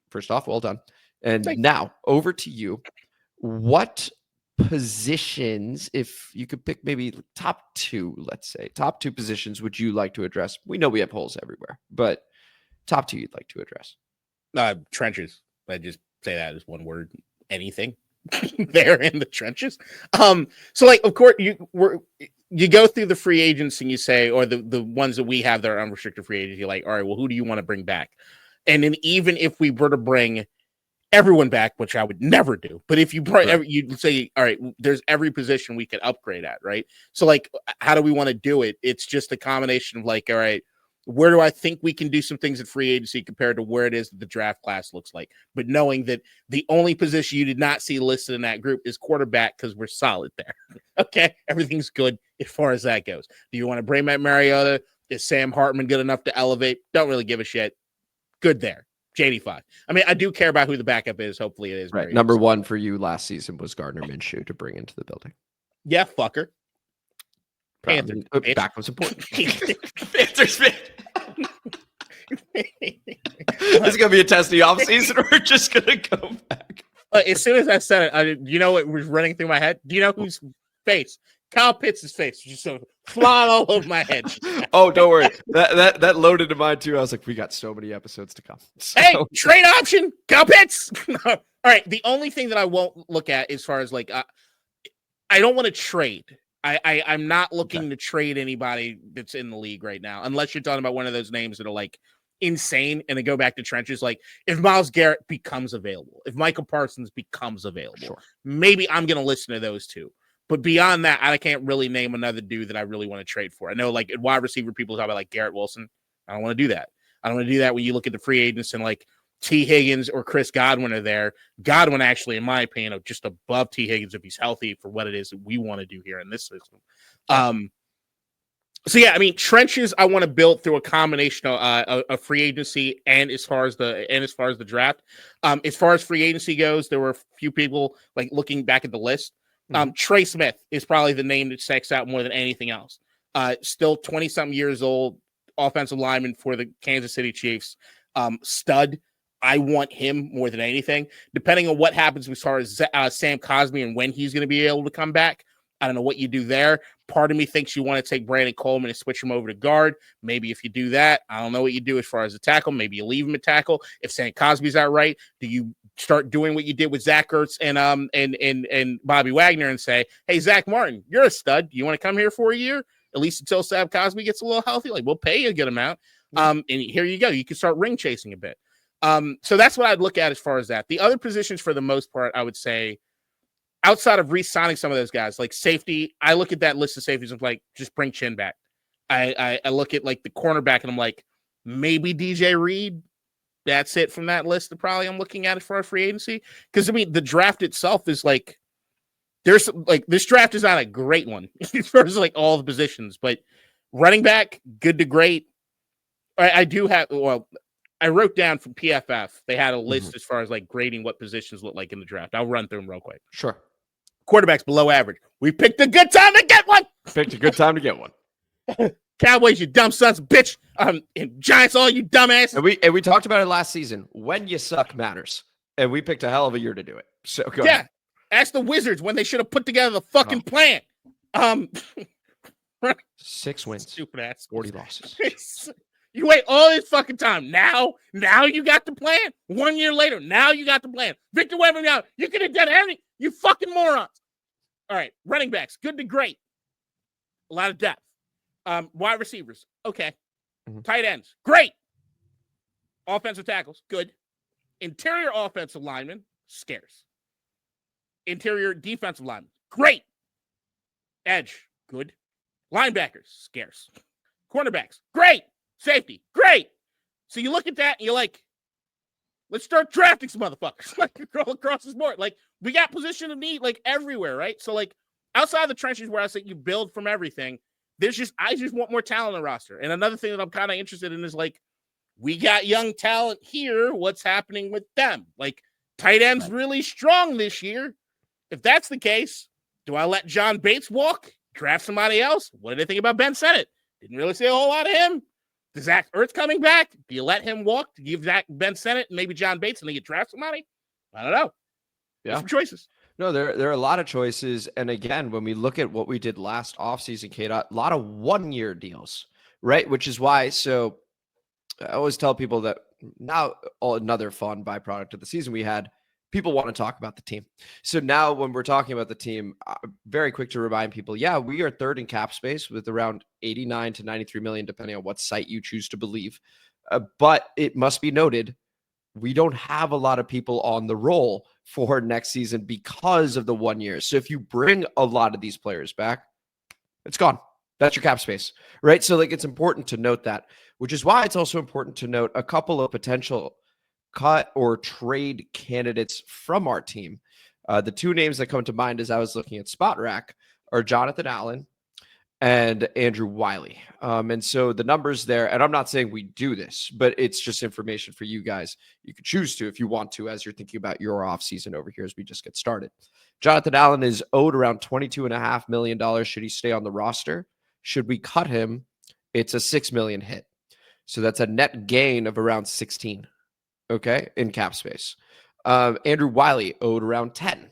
first off, well done. And now over to you. What positions, if you could pick maybe top 2, let's say, top 2 positions would you like to address? We know we have holes everywhere, but top 2 you'd like to address? Trenches. I just say that as one word. Anything there in the trenches. So like, of course, you go through the free agents and you say, or the ones that we have that are unrestricted free agents. You're like, all right, well, who do you want to bring back? And then even if we were to bring everyone back, which I would never do, but if you you'd say, all right, there's every position we could upgrade at, right? So like, how do we want to do it? It's just a combination of like, all right, where do I think we can do some things at free agency compared to where it is that the draft class looks like? But knowing that the only position you did not see listed in that group is quarterback because we're solid there. Okay, everything's good as far as that goes. Do you want to bring back Mariota? Is Sam Hartman good enough to elevate? Don't really give a shit. Good there. JD5. I mean, I do care about who the backup is. Hopefully it is. Right. Number 1 for you last season was Gardner Minshew to bring into the building. Yeah, fucker. Panthers. Back was important. Panthers. This is going to be a testy offseason, or we're just going to go back. As soon as I said it, you know what was running through my head? Do you know whose face? Kyle Pitts' face just so flying all over my head. Oh, don't worry. That loaded to mine too. I was like, we got so many episodes to come. So. Hey, trade option, Kyle Pitts. All right. The only thing that I won't look at as far as like, I don't want to trade. I'm not looking to trade anybody that's in the league right now, unless you're talking about one of those names that are like insane and then go back to trenches. Like if Myles Garrett becomes available, if Michael Parsons becomes available, maybe I'm going to listen to those two. But beyond that, I can't really name another dude that I really want to trade for. I know like at wide receiver, people talk about like Garrett Wilson. I don't want to do that. I don't want to do that when you look at the free agents and like T. Higgins or Chris Godwin are there. Godwin actually, in my opinion, are just above T. Higgins if he's healthy for what it is that we want to do here in this system. So yeah, I mean, trenches I want to build through a combination of free agency and as far as the draft. As far as free agency goes, there were a few people like looking back at the list. Trey Smith is probably the name that sticks out more than anything else. Still 20-something years old, offensive lineman for the Kansas City Chiefs. Stud. I want him more than anything. Depending on what happens as far as Sam Cosmi and when he's going to be able to come back, I don't know what you do there. Part of me thinks you want to take Brandon Coleman and switch him over to guard. Maybe if you do that, I don't know what you do as far as the tackle. Maybe you leave him at tackle. If Sam Cosmi's out right, do you start doing what you did with Zach Ertz and Bobby Wagner and say, hey, Zach Martin, you're a stud. Do you want to come here for a year? At least until Sam Cosmi gets a little healthy. Like, we'll pay you a good amount. And here you go. You can start ring chasing a bit. So that's what I'd look at as far as that. The other positions, for the most part, I would say outside of re-signing some of those guys, like safety, I look at that list of safeties and I'm like, just bring Chin back. I look at like the cornerback and I'm like, maybe DJ Reed. That's it from that list that probably I'm looking at it for a free agency. Because I mean, the draft itself is like, there's like this draft is not a great one as far as like all the positions, but running back, good to great. I do have, well, I wrote down from PFF, they had a list as far as like grading what positions look like in the draft. I'll run through them real quick. Sure. Quarterbacks below average. We picked a good time to get one. Picked a good time to get one. Cowboys, you dumb sons of bitch. And Giants, all you dumbass. And we talked about it last season. When you suck matters. And we picked a hell of a year to do it. So go ahead. Ask the Wizards when they should have put together the fucking plan. 6 wins. Stupid ass. 40 losses. You wait all this fucking time. Now you got the plan. 1 year later, now you got the plan. Victor Weber, now you could have done everything. You fucking morons. All right, running backs, good to great. A lot of depth. Wide receivers, okay. Tight ends, great. Offensive tackles, good. Interior offensive linemen, scarce. Interior defensive linemen, great. Edge, good. Linebackers, scarce. Cornerbacks, great. Safety, great. So you look at that and you're like, let's start drafting some motherfuckers like all across the board. Like we got position of need like everywhere, right? So like outside of the trenches where I say you build from everything, I just want more talent on the roster. And another thing that I'm kind of interested in is like, we got young talent here. What's happening with them? Like tight end's really strong this year. If that's the case, do I let John Bates walk? Draft somebody else? What do they think about Ben Sennett? Didn't really say a whole lot of him. Is Zach Ertz coming back? Do you let him walk to give Zach Ben Sennett and maybe John Bates and then you draft somebody? I don't know. Yeah. There's some choices. No, there are a lot of choices. And again, when we look at what we did last offseason, K-Dot, a lot of 1-year deals, right? Which is why, so I always tell people that now another fun byproduct of the season we had, people want to talk about the team. So now when we're talking about the team, very quick to remind people, yeah, we are third in cap space with around 89 to 93 million, depending on what site you choose to believe. But it must be noted, we don't have a lot of people on the roll for next season because of the 1 year. So if you bring a lot of these players back, it's gone. That's your cap space, right? So like it's important to note that, which is why it's also important to note a couple of potential cut or trade candidates from our team. The two names that come to mind as I was looking at Spot Rack are Jonathan Allen and Andrew Wiley. And so the numbers there, and I'm not saying we do this, but it's just information for you guys. You could choose to if you want to, as you're thinking about your offseason over here as we just get started. Jonathan Allen is owed around $22.5 million. Should he stay on the roster? Should we cut him? It's a $6 million hit. So that's a net gain of around 16. Okay, in cap space. Andrew Wiley owed around 10.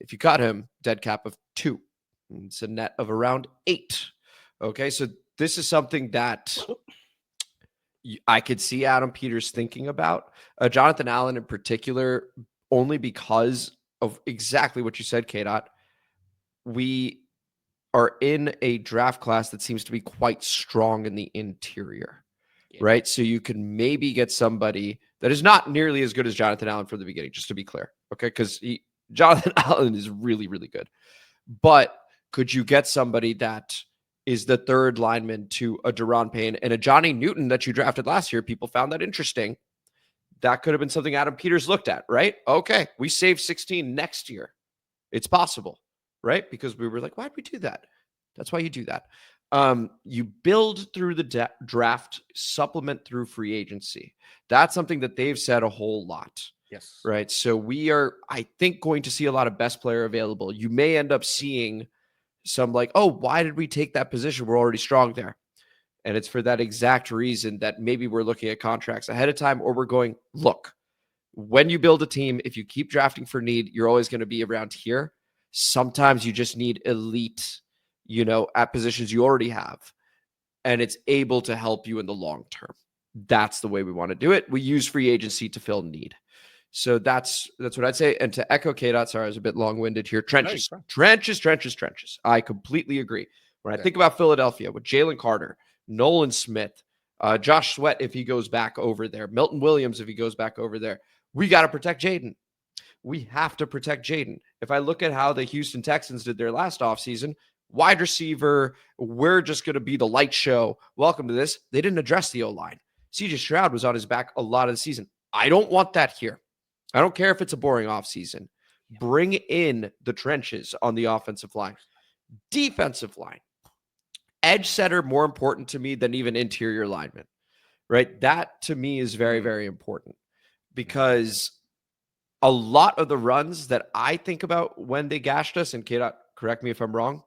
If you cut him, dead cap of 2. It's a net of around 8. Okay, so this is something that I could see Adam Peters thinking about. Jonathan Allen in particular, only because of exactly what you said, K-Dot. We are in a draft class that seems to be quite strong in the interior, right? So you can maybe get somebody that is not nearly as good as Jonathan Allen from the beginning, just to be clear, okay? Because Jonathan Allen is really, really good. But could you get somebody that is the third lineman to a Deron Payne and a Johnny Newton that you drafted last year? People found that interesting. That could have been something Adam Peters looked at, right? Okay, we save 16 next year. It's possible, right? Because we were like, why'd we do that? That's why you do that. You build through the draft, supplement through free agency. That's something that they've said a whole lot. Yes. Right. So we are, I think, going to see a lot of best player available. You may end up seeing some like, oh, why did we take that position? We're already strong there. And it's for that exact reason that maybe we're looking at contracts ahead of time, or we're going, look, when you build a team, if you keep drafting for need, you're always going to be around here. Sometimes you just need elite, at positions you already have, and it's able to help you in the long term. That's the way we want to do it. We use free agency to fill need. So that's what I'd say. And to echo K-Dot, sorry, I was a bit long-winded here. Trenches. I completely agree. When I think about Philadelphia with Jalen Carter, Nolan Smith, Josh Sweat if he goes back over there, Milton Williams if he goes back over there, we got to protect Jayden. we have to protect Jayden. If I look at how the Houston Texans did their last offseason, wide receiver, we're just going to be the light show. Welcome to this. They didn't address the O-line. CJ Stroud was on his back a lot of the season. I don't want that here. I don't care if it's a boring offseason. Bring in the trenches on the offensive line. Defensive line. Edge setter more important to me than even interior lineman, right? That to me is very, very important because a lot of the runs that I think about when they gashed us, and K-Dot, correct me if I'm wrong,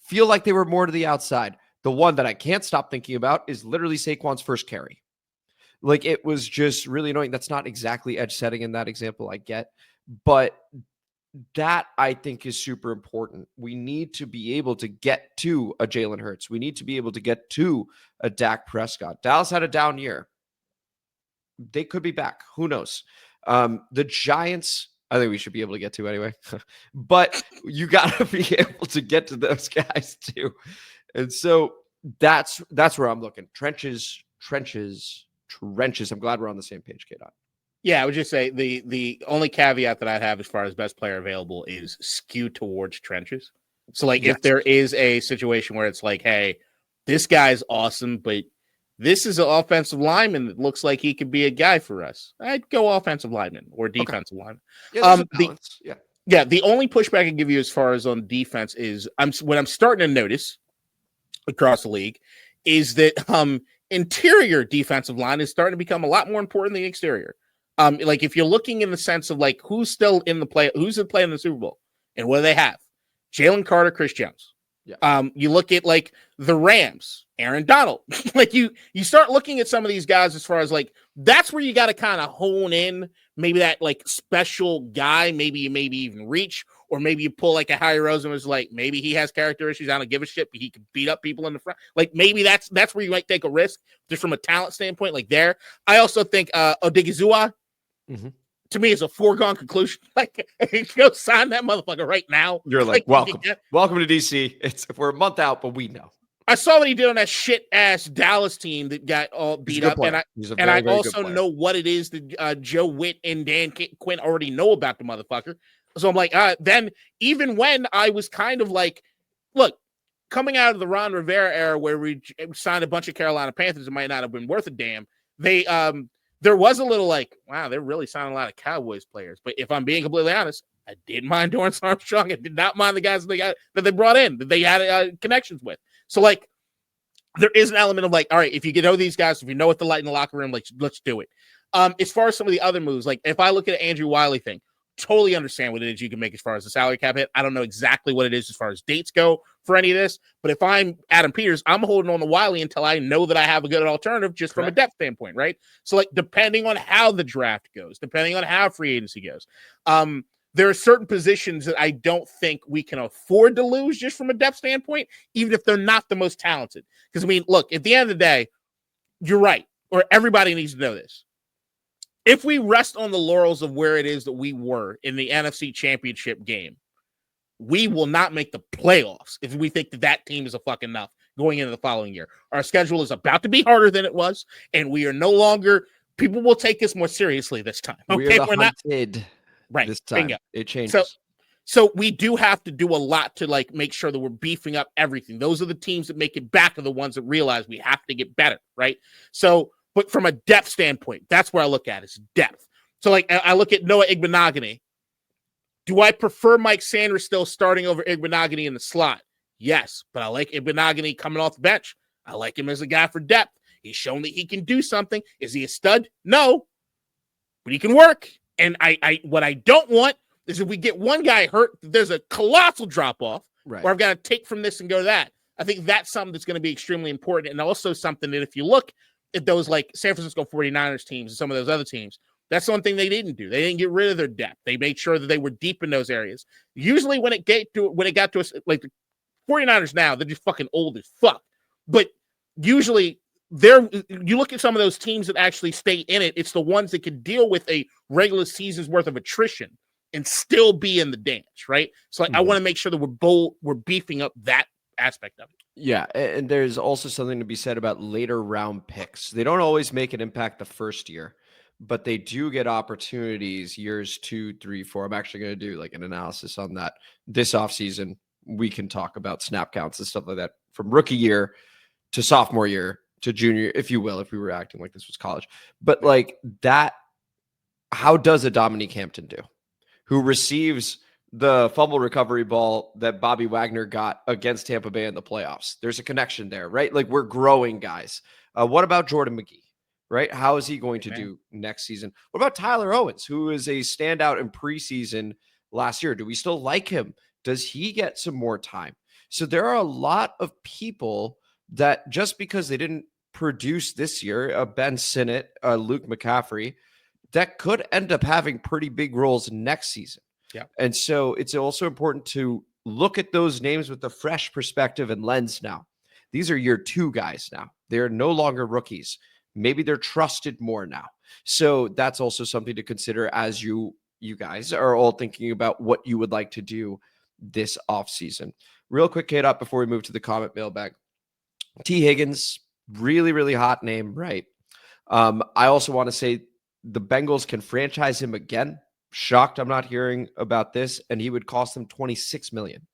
feel like they were more to the outside. The one that I can't stop thinking about is literally Saquon's first carry. Like, it was just really annoying. That's not exactly edge setting in that example, I get, but that I think is super important. We need to be able to get to a Jalen Hurts. We need to be able to get to a Dak Prescott. Dallas had a down year. They could be back. Who knows? The Giants, I think we should be able to get to anyway, but you got to be able to get to those guys too. And so that's where I'm looking. Trenches. I'm glad we're on the same page, K-Dot. Yeah, I would just say the only caveat that I'd have as far as best player available is skew towards trenches. So, like, Yes. if there is a situation where it's like, hey, this guy's awesome, but this is an offensive lineman that looks like he could be a guy for us, I'd go offensive lineman or defensive lineman. Yeah, The only pushback I can give you as far as on defense is what I'm starting to notice across the league is that interior defensive line is starting to become a lot more important than the exterior. Like, if you're looking in the sense of like who's still in the play, who's in play in the Super Bowl, and what do they have? Jalen Carter, Chris Jones. Yeah. You look at like the Rams, Aaron Donald. Like, you start looking at some of these guys as far as like that's where you got to kind of hone in. Maybe that like special guy. Maybe you even reach, or maybe you pull like a Harry Rosen was like maybe he has character issues. I don't give a shit, but he can beat up people in the front. Like, maybe that's where you might take a risk just from a talent standpoint. Like there, I also think Odigizua. Mm-hmm. To me, it's a foregone conclusion. Like, go sign that motherfucker right now. You're like welcome to DC. We're a month out, but we know. I saw what he did on that shit ass Dallas team that got all beat up, and I also know what it is that Joe Witt and Dan Quinn already know about the motherfucker. So I'm like, then even when I was kind of like, look, coming out of the Ron Rivera era where we signed a bunch of Carolina Panthers that might not have been worth a damn, there was a little like, wow, they're really signing a lot of Cowboys players. But if I'm being completely honest, I didn't mind Dorrance Armstrong. I did not mind the guys that they brought in, that they had connections with. So, like, there is an element of like, all right, if you know these guys, if you know what to light in the locker room, like, let's do it. As far as some of the other moves, like if I look at the Andrew Wiley thing, totally understand what it is you can make as far as the salary cap hit. I don't know exactly what it is as far as dates go for any of this, but if I'm Adam Peters, I'm holding on to Wiley until I know that I have a good alternative just from a depth standpoint, right? So, like, depending on how the draft goes, depending on how free agency goes, there are certain positions that I don't think we can afford to lose just from a depth standpoint, even if they're not the most talented. Because, I mean, look, at the end of the day, you're right, or everybody needs to know this. If we rest on the laurels of where it is that we were in the NFC Championship game, we will not make the playoffs if we think that team is a fucking enough going into the following year. Our schedule is about to be harder than it was, and we are no longer – people will take us more seriously this time. Okay? We're not hunted right. This time. Bingo. It changes. So we do have to do a lot to, like, make sure that we're beefing up everything. Those are the teams that make it back are the ones that realize we have to get better, right? So – but from a depth standpoint, that's where I look at is depth. So, like, I look at Noah Igbenogany. Do I prefer Mike Sanders still starting over Igbenogany in the slot? Yes, but I like Igbenogany coming off the bench. I like him as a guy for depth. He's shown that he can do something. Is he a stud? No, but he can work. And what I don't want is if we get one guy hurt, there's a colossal drop-off where I've got to take from this and go to that. I think that's something that's going to be extremely important, and also something that if you look at those like San Francisco 49ers teams and some of those other teams, that's one thing they didn't do. They didn't get rid of their depth. They made sure that they were deep in those areas. Usually when it got to us, like the 49ers now, they're just fucking old as fuck. But usually you look at some of those teams that actually stay in it, it's the ones that can deal with a regular season's worth of attrition and still be in the dance, right? So like, I want to make sure that we're beefing up that aspect of it. Yeah, and there's also something to be said about later round picks. They don't always make an impact the first year, but they do get opportunities years 2, 3, 4. I'm actually going to do like an analysis on that this offseason. We can talk about snap counts and stuff like that from rookie year to sophomore year to junior, if you will, if we were acting like this was college. But like that, how does a Dominique Hampton do, who receives the fumble recovery ball that Bobby Wagner got against Tampa Bay in the playoffs? There's a connection there, right? Like we're growing guys. What about Jordan McGee? Right? How is he going to do next season? What about Tyler Owens, who is a standout in preseason last year? Do we still like him? Does he get some more time? So there are a lot of people that just because they didn't produce this year, Ben Sinnott, Luke McCaffrey, that could end up having pretty big roles next season. Yeah. And so it's also important to look at those names with a fresh perspective and lens now. These are year 2 guys now. They're no longer rookies. Maybe they're trusted more now. So that's also something to consider as you guys are all thinking about what you would like to do this offseason. Real quick, K-Dot, before we move to the comment mailbag. T. Higgins, really, really hot name, right? I also want to say the Bengals can franchise him again. Shocked I'm not hearing about this, and he would cost them $26 million.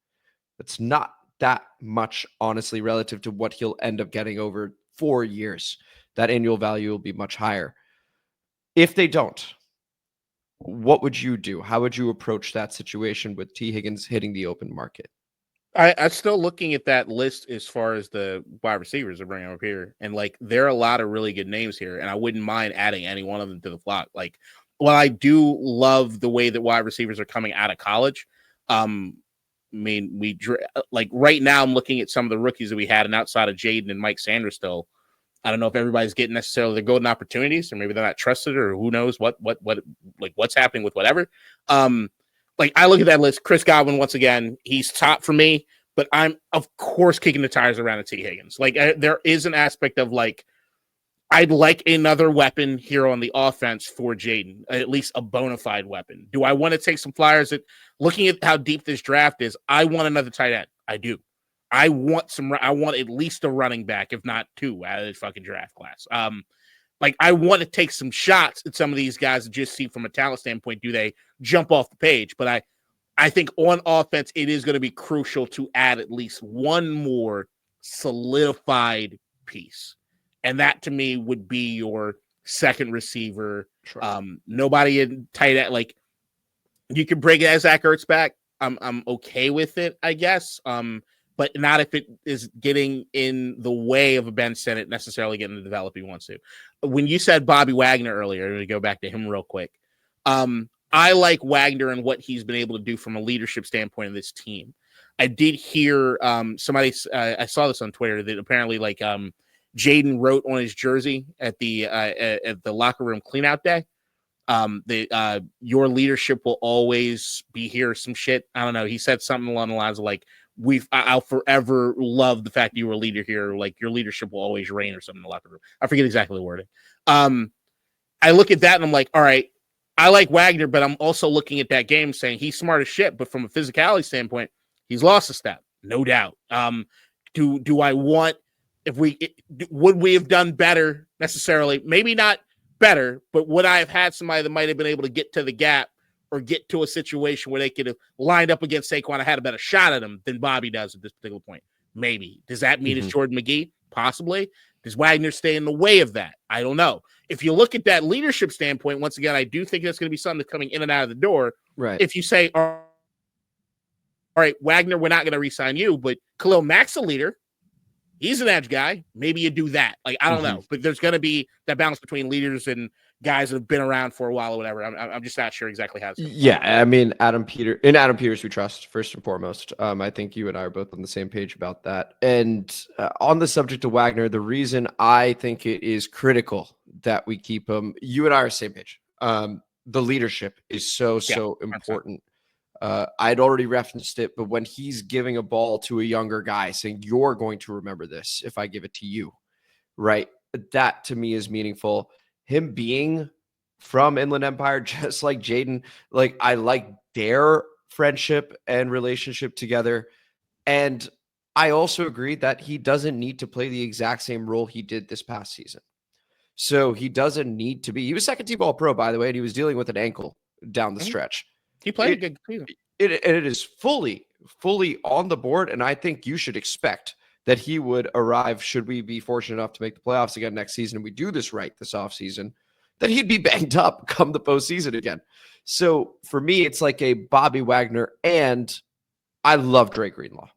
That's not that much, honestly, relative to what he'll end up getting over 4 years. That annual value will be much higher. If they don't, what would you do? How would you approach that situation with T. Higgins hitting the open market? I'm still looking at that list as far as the wide receivers are bringing up here. And like, there are a lot of really good names here, and I wouldn't mind adding any one of them to the flock. Like, while I do love the way that wide receivers are coming out of college, I mean, like right now I'm looking at some of the rookies that we had, and outside of Jayden and Mike Sanders still, I don't know if everybody's getting necessarily the golden opportunities, or maybe they're not trusted, or who knows what like what's happening with whatever. Like I look at that list, Chris Godwin, once again, he's top for me, but I'm of course kicking the tires around at T. Higgins. Like there is an aspect of like, I'd like another weapon here on the offense for Jayden, at least a bona fide weapon. Do I want to take some flyers at looking at how deep this draft is? I want another tight end. I do. I want at least a running back, if not 2 out of this fucking draft class. Like I want to take some shots at some of these guys and just see from a talent standpoint, do they jump off the page? But I think on offense, it is going to be crucial to add at least one more solidified piece. And that to me would be your second receiver. Sure. Nobody in tight end. Like you can bring Zach Ertz back. I'm okay with it, I guess. But not if it is getting in the way of a Ben Sinnott necessarily getting to develop he wants to. When you said Bobby Wagner earlier, to go back to him real quick, I like Wagner and what he's been able to do from a leadership standpoint of this team. I did hear somebody, I saw this on Twitter, that apparently like Jayden wrote on his jersey at the locker room cleanout day, your leadership will always be here, some shit. I don't know. He said something along the lines of like, I'll forever love the fact that you were a leader here. Like your leadership will always reign or something in the locker room. I forget exactly the wording. I look at that and I'm like, all right, I like Wagner, but I'm also looking at that game saying he's smart as shit, but from a physicality standpoint, he's lost a step, no doubt. Do I want, would we have done better necessarily? Maybe not better, but would I have had somebody that might have been able to get to the gap or get to a situation where they could have lined up against Saquon and had a better shot at him than Bobby does at this particular point? Maybe. Does that mean it's Jordan McGee? Possibly. Does Wagner stay in the way of that? I don't know. If you look at that leadership standpoint, once again, I do think that's going to be something that's coming in and out of the door. Right. If you say, all right, Wagner, we're not going to re-sign you, but Khalil Mack's a leader. He's an edge guy. Maybe you do that. Like, I don't know. But there's going to be that balance between leaders and guys that have been around for a while or whatever. I'm just not sure exactly how it's going to Yeah, I mean, Adam Peters we trust, first and foremost. I think you and I are both on the same page about that. And on the subject of Wagner, the reason I think it is critical that we keep him, you and I are on the same page. The leadership is so important. I'd already referenced it, but when he's giving a ball to a younger guy saying, you're going to remember this if I give it to you, right? That to me is meaningful. Him being from Inland Empire, just like Jayden, like I like their friendship and relationship together. And I also agree that he doesn't need to play the exact same role he did this past season. So he doesn't need to be. He was second team All Pro, by the way, and he was dealing with an ankle down the stretch. He played a good season. It is fully on the board, and I think you should expect that he would arrive, should we be fortunate enough to make the playoffs again next season and we do this right this offseason, that he'd be banged up come the postseason again. So for me, it's like a Bobby Wagner, and I love Dre Greenlaw,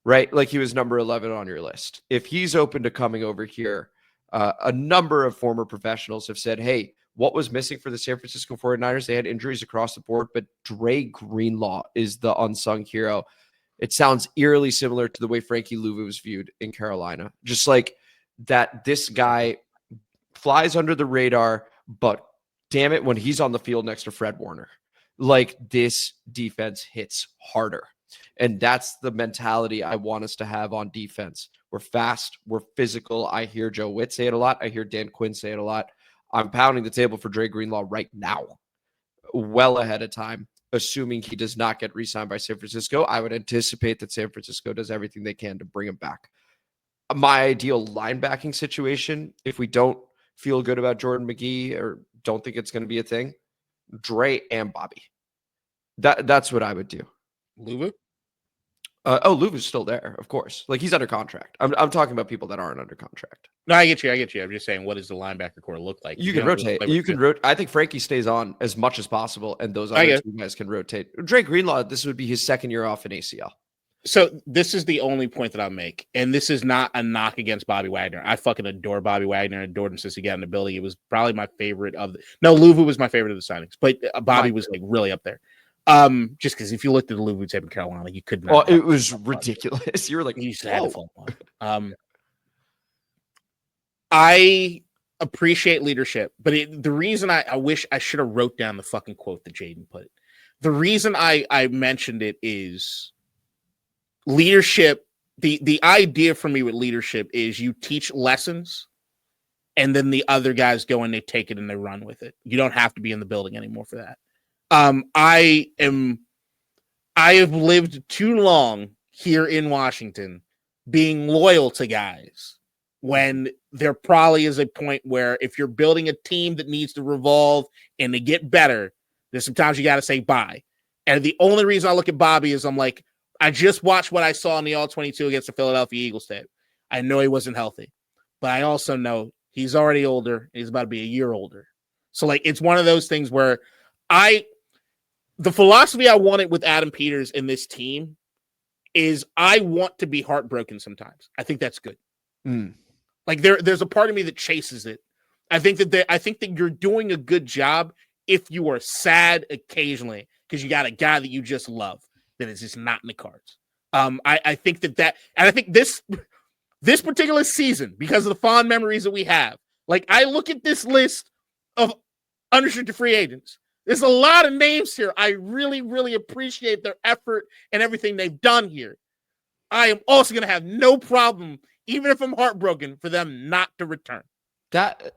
right? Like he was number 11 on your list. If he's open to coming over here, a number of former professionals have said, hey, what was missing for the San Francisco 49ers? They had injuries across the board, but Dre Greenlaw is the unsung hero. It sounds eerily similar to the way Frankie Louvu was viewed in Carolina. Just like that, this guy flies under the radar, but damn it, when he's on the field next to Fred Warner, like this defense hits harder. And that's the mentality I want us to have on defense. We're fast, we're physical. I hear Joe Witt say it a lot. I hear Dan Quinn say it a lot. I'm pounding the table for Dre Greenlaw right now, well ahead of time. Assuming he does not get re-signed by San Francisco, I would anticipate that San Francisco does everything they can to bring him back. My ideal linebacking situation, if we don't feel good about Jordan McGee or don't think it's going to be a thing, Dre and Bobby. That's what I would do. Louvu? Luvu's still there, of course. Like he's under contract. I'm talking about people that aren't under contract. No, I get you. I'm just saying, what does the linebacker core look like? You can rotate. You can rotate. I think Frankie stays on as much as possible, and those other two guys can rotate. Dre Greenlaw, this would be his second year off in ACL. So this is the only point that I'll make, and this is not a knock against Bobby Wagner. I fucking adore Bobby Wagner. Adored him since he got in the building. It was probably my favorite of the. No, Louvu was my favorite of the signings, but Bobby was like really up there. Just because if you looked at the Louvu tape in Carolina, you could not. Oh, it was ridiculous. You were like, you just had to fall on. I appreciate leadership, but the reason I wish I should have wrote down the fucking quote that Jayden put. The reason I mentioned it is leadership. The idea for me with leadership is you teach lessons, and then the other guys go and they take it and they run with it. You don't have to be in the building anymore for that. I have lived too long here in Washington being loyal to guys when there probably is a point where if you're building a team that needs to revolve and to get better, there's sometimes you got to say bye. And the only reason I look at Bobby is I'm like, I just watched what I saw in the All-22 against the Philadelphia Eagles tape. I know he wasn't healthy, but I also know he's already older. He's about to be a year older. So like, it's one of those things where the philosophy I wanted with Adam Peters in this team is I want to be heartbroken sometimes. I think that's good. Like there's a part of me that chases it. I think that you're doing a good job if you are sad occasionally because you got a guy that you just love that is just not in the cards. I think and I think this particular season, because of the fond memories that we have, like I look at this list of unrestricted free agents. There's a lot of names here. I really, really appreciate their effort and everything they've done here. I am also going to have no problem, even if I'm heartbroken, for them not to return. That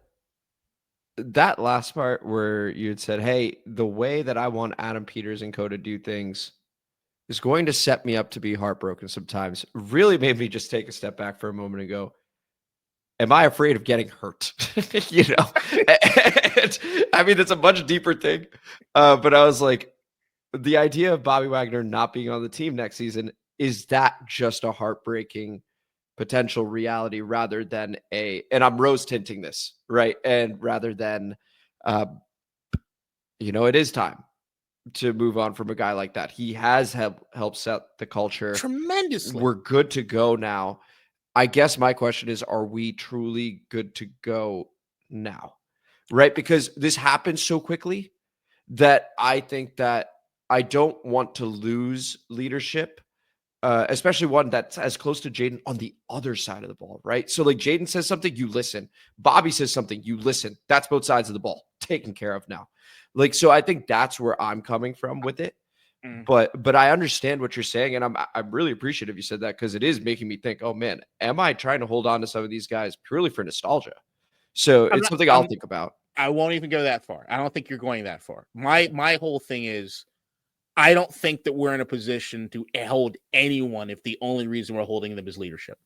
last part where you had said, hey, the way that I want Adam Peters and co to do things is going to set me up to be heartbroken sometimes, really made me just take a step back for a moment and go, am I afraid of getting hurt? You know, and, I mean, it's a much deeper thing. But I was like, the idea of Bobby Wagner not being on the team next season, is that just a heartbreaking potential reality rather than and I'm rose tinting this, right? And rather than, it is time to move on from a guy like that. He has helped set the culture tremendously. We're good to go now. I guess my question is, are we truly good to go now? Right? Because this happened so quickly that I think that I don't want to lose leadership, especially one that's as close to Jayden on the other side of the ball, right? So like Jayden says something, you listen. Bobby says something, you listen. That's both sides of the ball taken care of now. Like, so I think that's where I'm coming from with it. But I understand what you're saying, and I'm really appreciative you said that, because it is making me think, oh man, am I trying to hold on to some of these guys purely for nostalgia? So it's something I'll think about. I won't even go that far. I don't think you're going that far. My whole thing is, I don't think that we're in a position to hold anyone if the only reason we're holding them is leadership.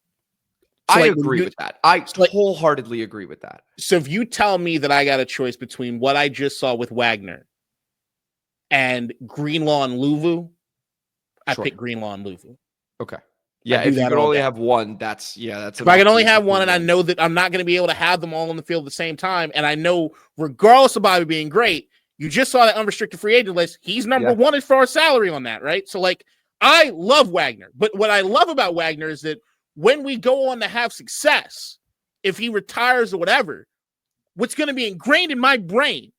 So, I like, agree with that. I like, wholeheartedly agree with that. So if you tell me that I got a choice between what I just saw with Wagner and Greenlaw and Louvu, I pick Greenlaw and Louvu. Okay. Yeah, if you could only have one, that's if I can only have one, and I know that I'm not going to be able to have them all on the field at the same time, and I know regardless of Bobby being great, you just saw that unrestricted free agent list. He's number one as far as salary on that, right? So, like, I love Wagner, but what I love about Wagner is that when we go on to have success, if he retires or whatever, what's going to be ingrained in my brain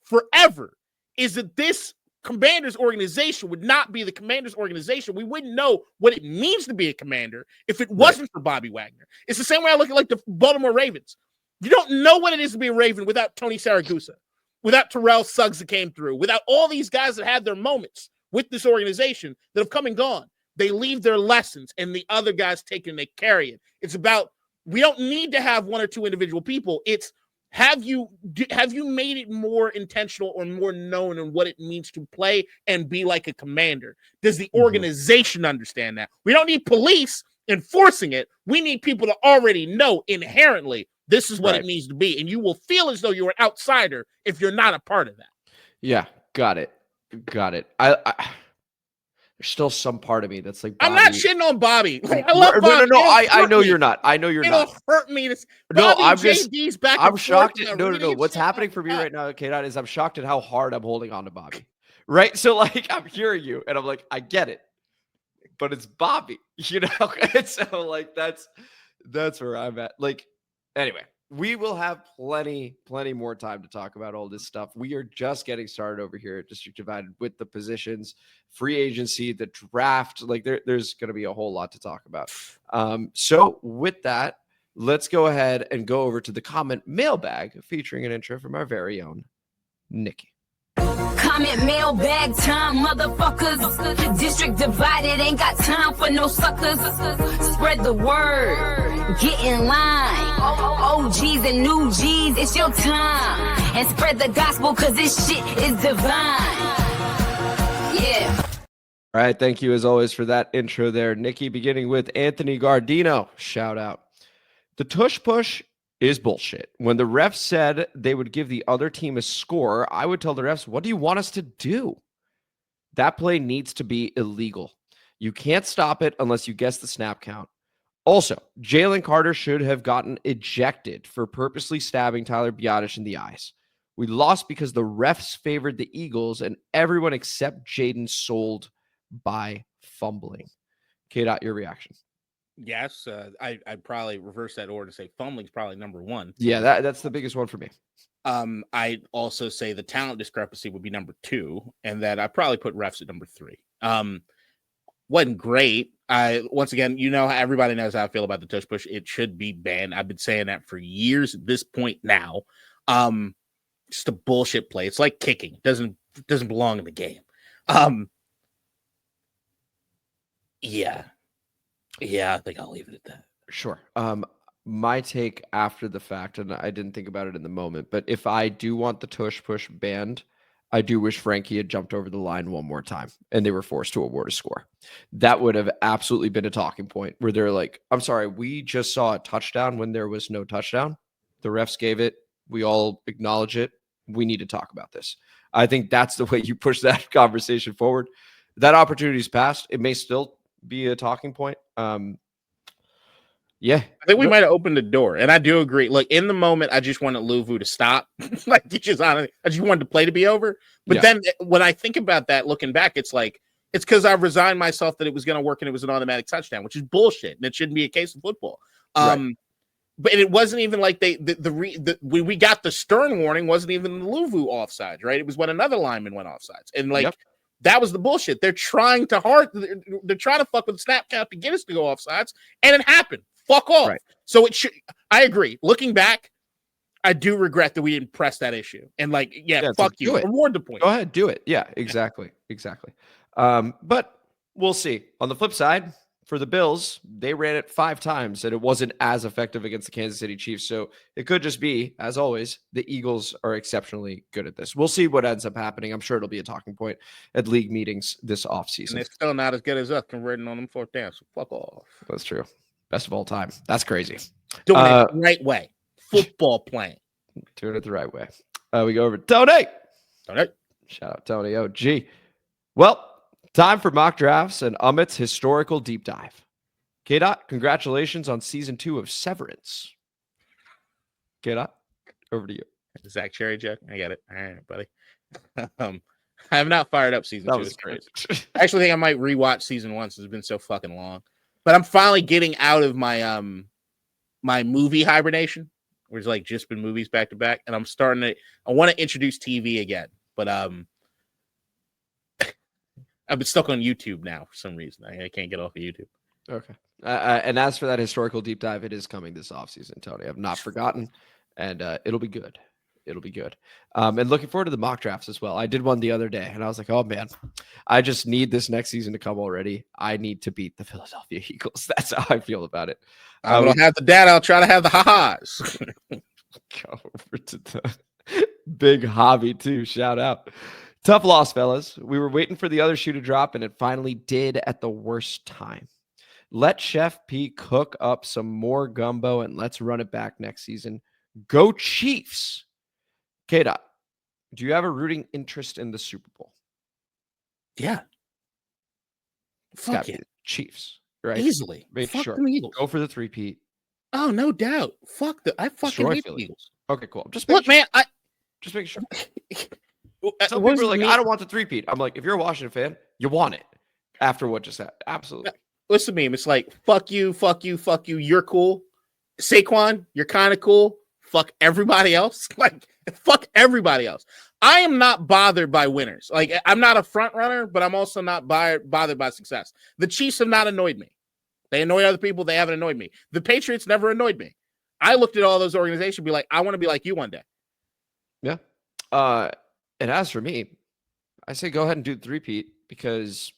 forever is that this Commanders organization would not be the Commanders organization. We wouldn't know what it means to be a Commander if it wasn't for Bobby Wagner. It's the same way I look at like the Baltimore Ravens. You don't know what it is to be a Raven without Tony Saragusa, without Terrell Suggs that came through, without all these guys that had their moments with this organization that have come and gone. They leave their lessons and the other guys take it and they carry it. It's about, we don't need to have one or two individual people. It's, have you made it more intentional or more known in what it means to play and be like a Commander? Does the organization understand that? We don't need police enforcing it. We need people to already know inherently this is what it needs to be. And you will feel as though you're an outsider if you're not a part of that. Yeah, got it. There's still some part of me that's like, Bobby. I'm not shitting on Bobby. Like, I love Bobby. No. I know you're not. I know you're not. It'll hurt me. I'm shocked. No. What's happening for me right now, K-Dot, is I'm shocked at how hard I'm holding on to Bobby. Right? So, like, I'm hearing you, and I'm like, I get it. But it's Bobby, you know? And so, like, that's where I'm at. Like, anyway. We will have plenty more time to talk about all this stuff. We are just getting started over here at District Divided with the positions, free agency, the draft. Like there's going to be a whole lot to talk about. So with that, let's go ahead and go over to the comment mailbag featuring an intro from our very own Nikki. Comment mailbag time, motherfuckers. District Divided ain't got time for no suckers. Spread the word, get in line. OGs and new G's, it's your time. And spread the gospel, cause this shit is divine. Yeah. All right, thank you as always for that intro there, Nikki. Beginning with Anthony Gardino, shout out. The tush push is bullshit. When the refs said they would give the other team a score, I would tell the refs, what do you want us to do? That play needs to be illegal. You can't stop it unless you guess the snap count. Also, Jalen Carter should have gotten ejected for purposely stabbing Tyler Biadasz in the eyes. We lost because the refs favored the Eagles and everyone except Jayden sold by fumbling. K-Dot, your reaction? Yes, I'd probably reverse that order to say fumbling's probably number one. Yeah, that's the biggest one for me. I'd also say the talent discrepancy would be number two, and that I'd probably put refs at number three. Wasn't great. Once again, you know, everybody knows how I feel about the tush push. It should be banned. I've been saying that for years at this point now. Just a bullshit play. It's like kicking. Doesn't belong in the game. Yeah, I think I'll leave it at that. Sure. My take after the fact, and I didn't think about it in the moment, but if I do want the tush push banned, I do wish Frankie had jumped over the line one more time and they were forced to award a score. That would have absolutely been a talking point where they're like, I'm sorry, we just saw a touchdown when there was no touchdown. The refs gave it. We all acknowledge it. We need to talk about this. I think that's the way you push that conversation forward. That opportunity's passed. It may still be a talking point. Yeah, I think we might have opened the door, and I do agree. Like in the moment, I just wanted Louvu to stop. I just wanted the play to be over. But then when I think about that, looking back, it's like it's because I've resigned myself that it was going to work and it was an automatic touchdown, which is bullshit, and it shouldn't be a case of football. But it wasn't even like we got the stern warning. Wasn't even the Louvu offsides, right? It was when another lineman went offsides, and that was the bullshit. They're trying to fuck with the snap count to get us to go offsides, and it happened. Fuck off. Right. So it should. I agree. Looking back, I do regret that we didn't press that issue. And fuck you. Award the point. Go ahead, do it. Yeah, exactly. But we'll see. On the flip side, for the Bills, they ran it 5 times, and it wasn't as effective against the Kansas City Chiefs. So it could just be, as always, the Eagles are exceptionally good at this. We'll see what ends up happening. I'm sure it'll be a talking point at league meetings this offseason. And it's still not as good as us converting on them 4th down. So fuck off. That's true. Best of all time. That's crazy. Doing it the right way. Football playing. Doing it the right way. We go over to Tony. Tony. Shout out Tony OG. Well, time for mock drafts and Amit's historical deep dive. K-Dot, congratulations on season 2 of Severance. K-Dot, over to you. Zach Cherry joke. I get it. All right, buddy. I have not fired up season 2. That was great. I actually think I might rewatch season 1 since it's been so fucking long. But I'm finally getting out of my my movie hibernation, where it's like just been movies back to back, and I'm starting to. I want to introduce TV again, but I've been stuck on YouTube now for some reason. I can't get off of YouTube. Okay. And as for that historical deep dive, it is coming this offseason, Tony. I've not forgotten, and it'll be good. It'll be good. And looking forward to the mock drafts as well. I did one the other day, and I was like, oh, man, I just need this next season to come already. I need to beat the Philadelphia Eagles. That's how I feel about it. I don't have the data. I'll try to have the ha-has. Go over to the big hobby, too. Shout out. Tough loss, fellas. We were waiting for the other shoe to drop, and it finally did at the worst time. Let Chef P cook up some more gumbo, and let's run it back next season. Go Chiefs. K-Dot, do you have a rooting interest in the Super Bowl? Yeah. Fuck it. Chiefs, right? Easily. Make Fuck sure. them Eagles. Go for the 3-peat. Oh, no doubt. Fuck the. I fucking Destroy hate Philly. the Eagles. Okay, cool. Just Look, sure. man. Just make sure. What Some does people are it like, mean? I don't want the 3-peat. I'm like, if you're a Washington fan, you want it after what just happened. Absolutely. Listen to me. It's like, fuck you, fuck you, fuck you. You're cool. Saquon, you're kind of cool. Fuck everybody else. Like, fuck everybody else. I am not bothered by winners. Like, I'm not a front runner, but I'm also not bothered by success. The Chiefs have not annoyed me. They annoy other people. They haven't annoyed me. The Patriots never annoyed me. I looked at all those organizations and be like, I want to be like you one day. Yeah. And as for me, I say go ahead and do the 3-peat because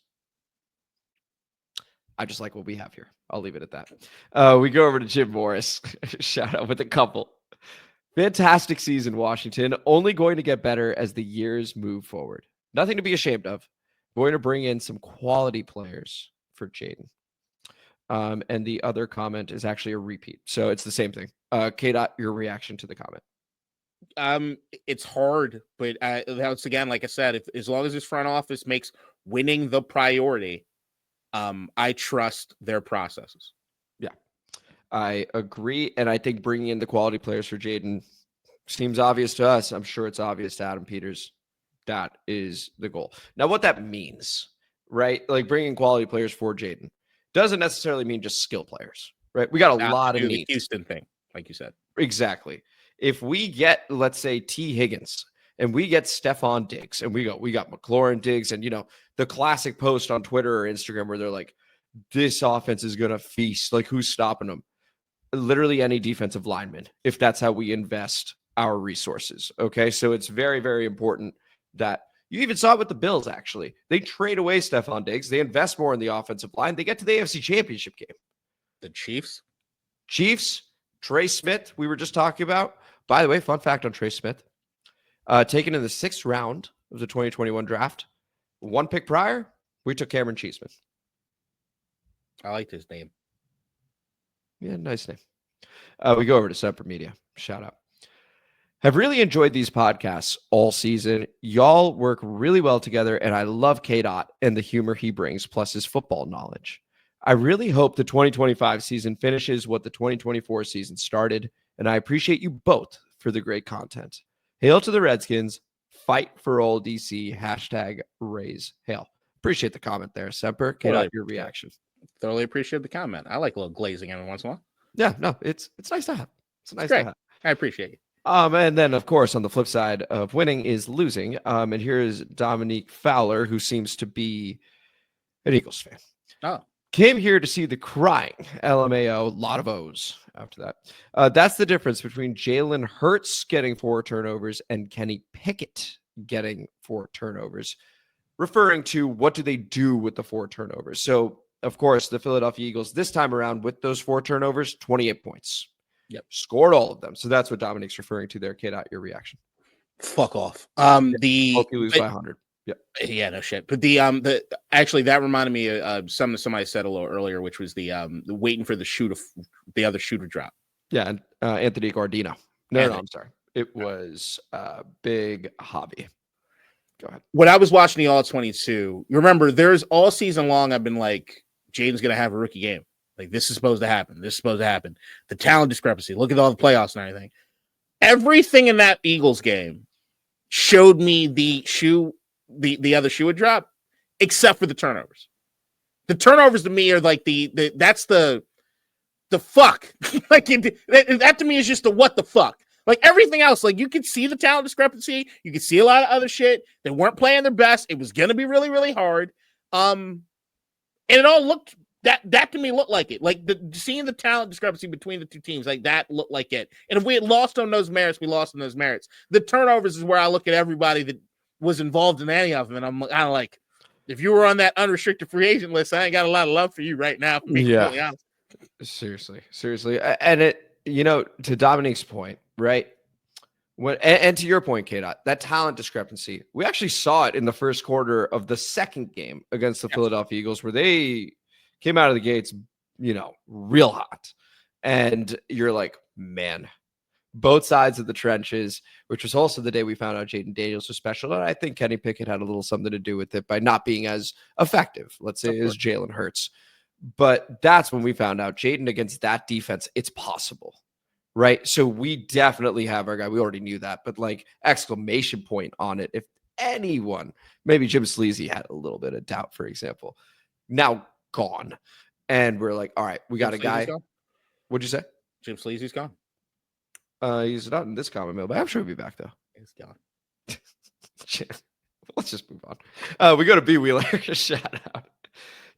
I just like what we have here. I'll leave it at that. We go over to Jim Morris. Shout out with a couple. Fantastic season, Washington. Only going to get better as the years move forward. Nothing to be ashamed of. Going to bring in some quality players for Jayden. And the other comment is actually a repeat. So it's the same thing. K-Dot, your reaction to the comment. It's hard, but once again, like I said, as long as this front office makes winning the priority, I trust their processes. Yeah, I agree. And I think bringing in the quality players for Jayden seems obvious to us. I'm sure it's obvious to Adam Peters. That is the goal. Now, what that means, right? Like bringing quality players for Jayden doesn't necessarily mean just skill players, right? We got a lot of needs. The Houston thing, like you said. Exactly. If we get, let's say, T. Higgins and we get Stephon Diggs and we got McLaurin Diggs and, the classic post on Twitter or Instagram where they're like, this offense is going to feast. Like, who's stopping them? Literally any defensive lineman, if that's how we invest our resources. Okay. So it's very, very important that you even saw it with the Bills, actually. They trade away Stephon Diggs. They invest more in the offensive line. They get to the AFC Championship game. The Chiefs, Trey Smith, we were just talking about. By the way, fun fact on Trey Smith. Taken in the 6th round of the 2021 draft. One pick prior, we took Cameron Cheeseman. I like his name. Yeah, nice name. We go over to Semper Media. Shout out. Have really enjoyed these podcasts all season. Y'all work really well together, and I love K-Dot and the humor he brings, plus his football knowledge. I really hope the 2025 season finishes what the 2024 season started, and I appreciate you both for the great content. Hail to the Redskins. Fight for old DC. # raise hail. Appreciate the comment there, Semper. K-Dot, your reaction. Thoroughly appreciate the comment. I like a little glazing every once in a while. Yeah, no, it's nice to have. It's nice to have. I appreciate you. And then, of course, on the flip side of winning is losing. And here is Dominique Fowler, who seems to be an Eagles fan. Oh. Came here to see the crying. LMAO, a lot of O's after that. That's the difference between Jalen Hurts getting 4 turnovers and Kenny Pickett getting 4 turnovers, referring to what do they do with the 4 turnovers. So, of course, the Philadelphia Eagles this time around with those 4 turnovers, 28 points. Yep. Scored all of them. So that's what Dominique's referring to there. K-Dot, your reaction. Fuck off. Hope you lose by 100. Yeah, no shit. But the actually that reminded me of something somebody said a little earlier, which was the waiting for the other shoe to drop. Yeah, and Anthony Gardino. No, I'm sorry. It was Big Hobby. Go ahead. When I was watching the All 22, you remember there's all season long I've been like, Jayden's gonna have a rookie game. Like, this is supposed to happen. This is supposed to happen. The talent discrepancy. Look at all the playoffs and everything. Everything in that Eagles game showed me the other shoe would drop, except for the turnovers. The turnovers to me are like that's the fuck. Like that to me is just the what the fuck. Like everything else, like you could see the talent discrepancy, you could see a lot of other shit. They weren't playing their best. It was gonna be really, really hard. And it all looked that to me looked like it. Like seeing the talent discrepancy between the two teams, like that looked like it. And if we had lost on those merits, we lost on those merits. The turnovers is where I look at everybody that was involved in any of them, and I'm kind of like, if you were on that unrestricted free agent list, I ain't got a lot of love for you right now. For me, really honest. Seriously, and it, to Dominique's point, right? And to your point, K-Dot, that talent discrepancy, we actually saw it in the first quarter of the second game against the Philadelphia Eagles, where they came out of the gates, real hot, and you're like, man. Both sides of the trenches, which was also the day we found out Jayden Daniels was special. And I think Kenny Pickett had a little something to do with it by not being as effective, let's say, as Jalen Hurts. But that's when we found out Jayden against that defense, it's possible, right? So we definitely have our guy. We already knew that, but like exclamation point on it. If anyone, maybe Jim Sleazy had a little bit of doubt, for example, now gone. And we're like, all right, we got a guy. What'd you say? Jim Sleazy's gone. He's not in this comment mail, but I'm sure he'll be back though. He's gone. Let's just move on. We go to B Wheeler. Shout out.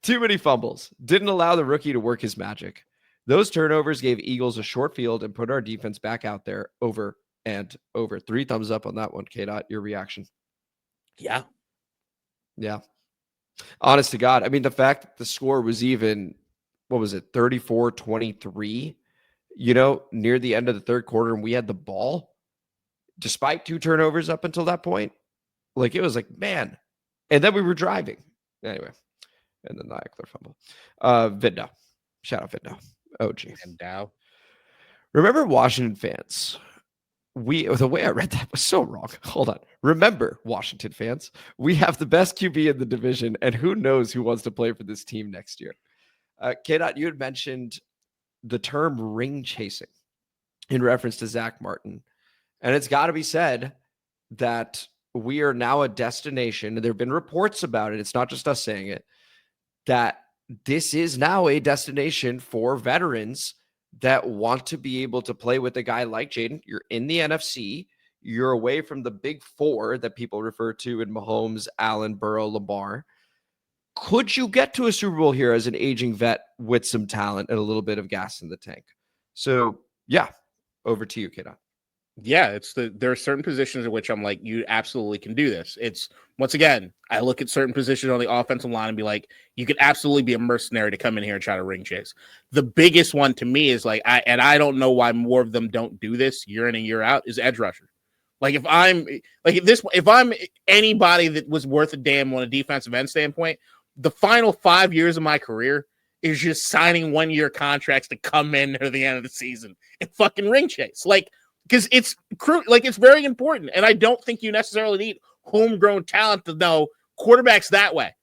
Too many fumbles. Didn't allow the rookie to work his magic. Those turnovers gave Eagles a short field and put our defense back out there over and over. 3 thumbs up on that one, K-Dot. Your reaction? Yeah. Honest to God. I mean, the fact that the score was even, 34-23? Near the end of the third quarter, and we had the ball, despite 2 turnovers up until that point. Like, it was like, man. And then we were driving. Anyway. And then the Eckler fumble. Vidno. Shout out Vidno. OG. And Dow. Remember, Washington fans, the way I read that was so wrong. Hold on. Remember, Washington fans, we have the best QB in the division, and who knows who wants to play for this team next year. K-Dot, you had mentioned the term ring chasing in reference to Zach Martin. And it's got to be said that we are now a destination. There have been reports about it. It's not just us saying it, that this is now a destination for veterans that want to be able to play with a guy like Jayden. You're in the NFC. You're away from the big 4 that people refer to in Mahomes, Allen, Burrow, Lamar. Could you get to a Super Bowl here as an aging vet with some talent and a little bit of gas in the tank? So, yeah, over to you, Kidon. Yeah, there are certain positions in which I'm like, you absolutely can do this. It's, once again, I look at certain positions on the offensive line and be like, you could absolutely be a mercenary to come in here and try to ring chase. The biggest one to me is like, I don't know why more of them don't do this year in and year out, is edge rusher. Like, if I'm anybody that was worth a damn on a defensive end standpoint, the final 5 years of my career is just signing 1-year contracts to come in near the end of the season and fucking ring chase. Like, because it's very important. And I don't think you necessarily need homegrown talent to know quarterbacks that way.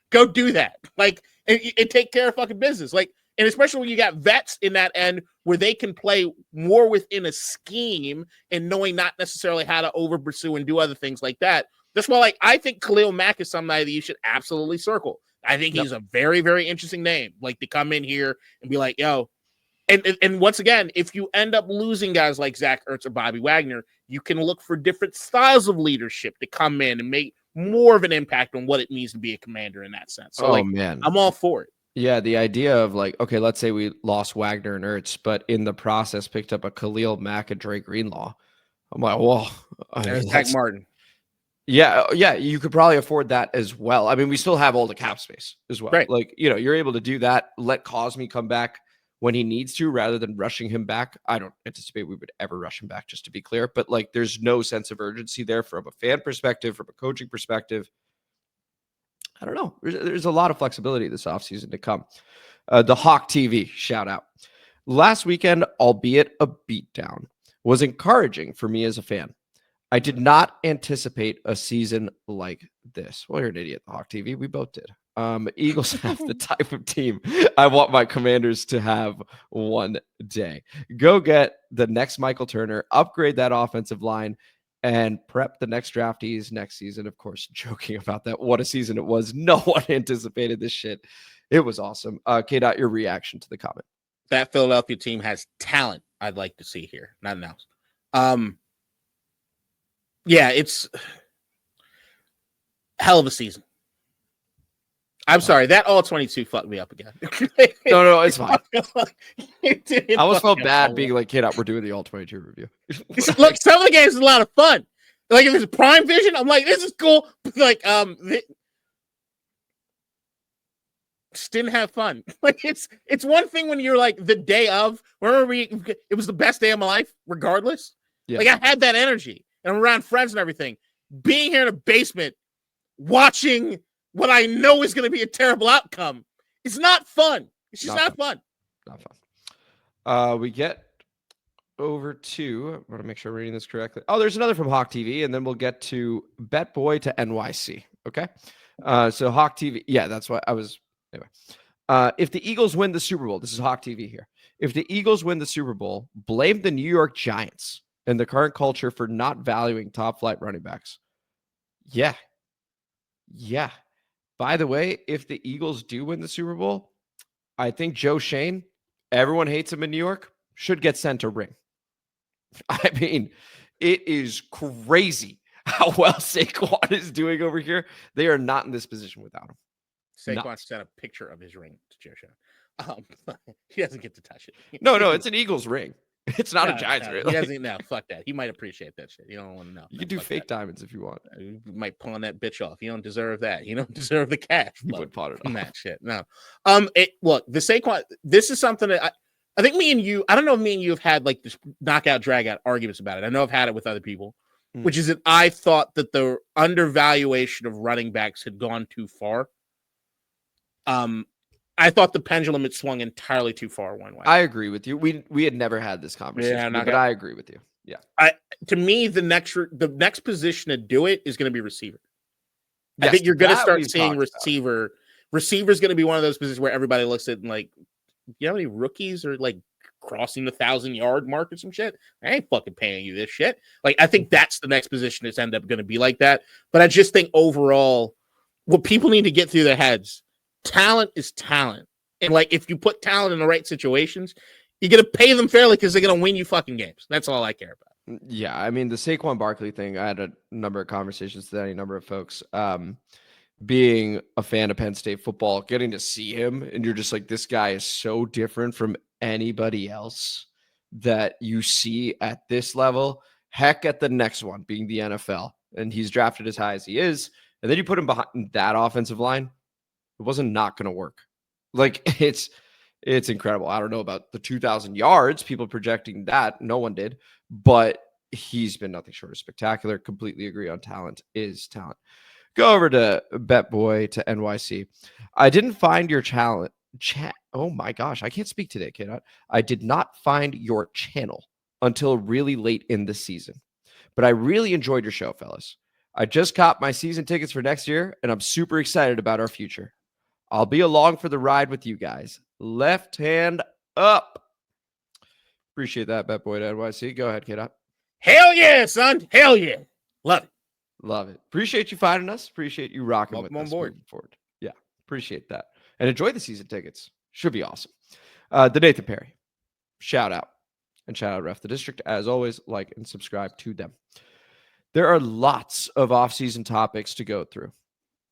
Go do that. Like, and take care of fucking business. Like, and especially when you got vets in that end where they can play more within a scheme and knowing not necessarily how to over pursue and do other things like that. That's why, like, I think Khalil Mack is somebody that you should absolutely circle. I think he's a very, very interesting name. Like, to come in here and be like, yo, and once again, if you end up losing guys like Zach Ertz or Bobby Wagner, you can look for different styles of leadership to come in and make more of an impact on what it means to be a commander in that sense. So, man, I'm all for it. Yeah, the idea of like, okay, let's say we lost Wagner and Ertz, but in the process picked up a Khalil Mack and Dre Greenlaw. I'm like, well, there's Zach Martin. Yeah, you could probably afford that as well. I mean, we still have all the cap space as well. Right. Like, you're able to do that. Let Cosme come back when he needs to, rather than rushing him back. I don't anticipate we would ever rush him back, just to be clear, but like there's no sense of urgency there from a fan perspective, from a coaching perspective. I don't know. There's a lot of flexibility this offseason to come. The Hawk TV shout out. Last weekend, albeit a beatdown, was encouraging for me as a fan. I did not anticipate a season like this. Well, you're an idiot, the Hawk TV. We both did. Eagles have the type of team I want my Commanders to have one day. Go get the next Michael Turner, upgrade that offensive line, and prep the next draftees next season. Of course, joking about that. What a season it was. No one anticipated this shit. It was awesome. K-Dot, your reaction to the comment. That Philadelphia team has talent I'd like to see here. Nothing else. Yeah, it's hell of a season. I'm sorry, that all 22 fucked me up again. No, it's fine. I almost felt bad being like, kid up, we're doing the all 22 review. Look, some of the games is a lot of fun. Like if it's Prime Vision, I'm like, this is cool. Like, just didn't have fun. Like it's one thing when you're like the day of. Remember, it was the best day of my life, regardless. Yeah. Like I had that energy, and I'm around friends and everything. Being here in a basement, watching what I know is going to be a terrible outcome. It's not fun. It's just not fun. Not fun. We get over to, I want to make sure I'm reading this correctly. Oh, there's another from Hawk TV, and then we'll get to Bet Boy to NYC. Okay. So Hawk TV. Yeah, that's what I was. Anyway. If the Eagles win the Super Bowl, this is Hawk TV here. If the Eagles win the Super Bowl, blame the New York Giants and the current culture for not valuing top flight running backs. Yeah. By the way, if the Eagles do win the Super Bowl, I think Joe Shane, everyone hates him in New York, should get sent a ring. I mean, it is crazy how well Saquon is doing over here. They are not in this position without him. Saquon sent a picture of his ring to Joe Shane. He doesn't get to touch it. No, it's an Eagles ring. It's not a Giants ring. He doesn't. No, fuck that. He might appreciate that shit. You don't want to know. You can do fake diamonds if you want. You might pawn that bitch off. You don't deserve that. You don't deserve the cash. You would pawn it off. That shit. No. Look, the Saquon. This is something that I think me and you. I don't know if me and you have had like this knockout drag out arguments about it. I know I've had it with other people, which is that I thought that the undervaluation of running backs had gone too far. I thought the pendulum had swung entirely too far one way. I agree with you. We had never had this conversation, but I agree with you. Yeah. To me, the next position to do it is going to be receiver. Yes, I think you're going to start seeing receiver. Receiver's going to be one of those positions where everybody looks at and like, you know how many rookies are like crossing the 1,000-yard mark or some shit? I ain't fucking paying you this shit. Like, I think that's the next position that's end up going to be like that. But I just think overall, what people need to get through their heads, talent is talent. And like, if you put talent in the right situations, you're going to pay them fairly because they're going to win you fucking games. That's all I care about. Yeah. I mean, the Saquon Barkley thing, I had a number of conversations with any number of folks. Being a fan of Penn State football, getting to see him, and you're just like, this guy is so different from anybody else that you see at this level. Heck, at the next one, being the NFL. And he's drafted as high as he is. And then you put him behind that offensive line. It wasn't not going to work. Like, it's incredible. I don't know about the 2,000 yards, people projecting that. No one did. But he's been nothing short of spectacular. Completely agree on talent is talent. Go over to Bet Boy to NYC. I didn't find your channel. Oh my gosh, I can't speak today, kid. I did not find your channel until really late in the season. But I really enjoyed your show, fellas. I just got my season tickets for next year, and I'm super excited about our future. I'll be along for the ride with you guys. Left hand up. Appreciate that, Bet Boy to NYC. Go ahead, kid. Hell yeah, son. Hell yeah. Love it. Love it. Appreciate you finding us. Appreciate you rocking with us moving forward. Yeah, appreciate that. And enjoy the season tickets. Should be awesome. The Nathan Perry. Shout out. And shout out Ref the District. As always, like and subscribe to them. There are lots of off-season topics to go through.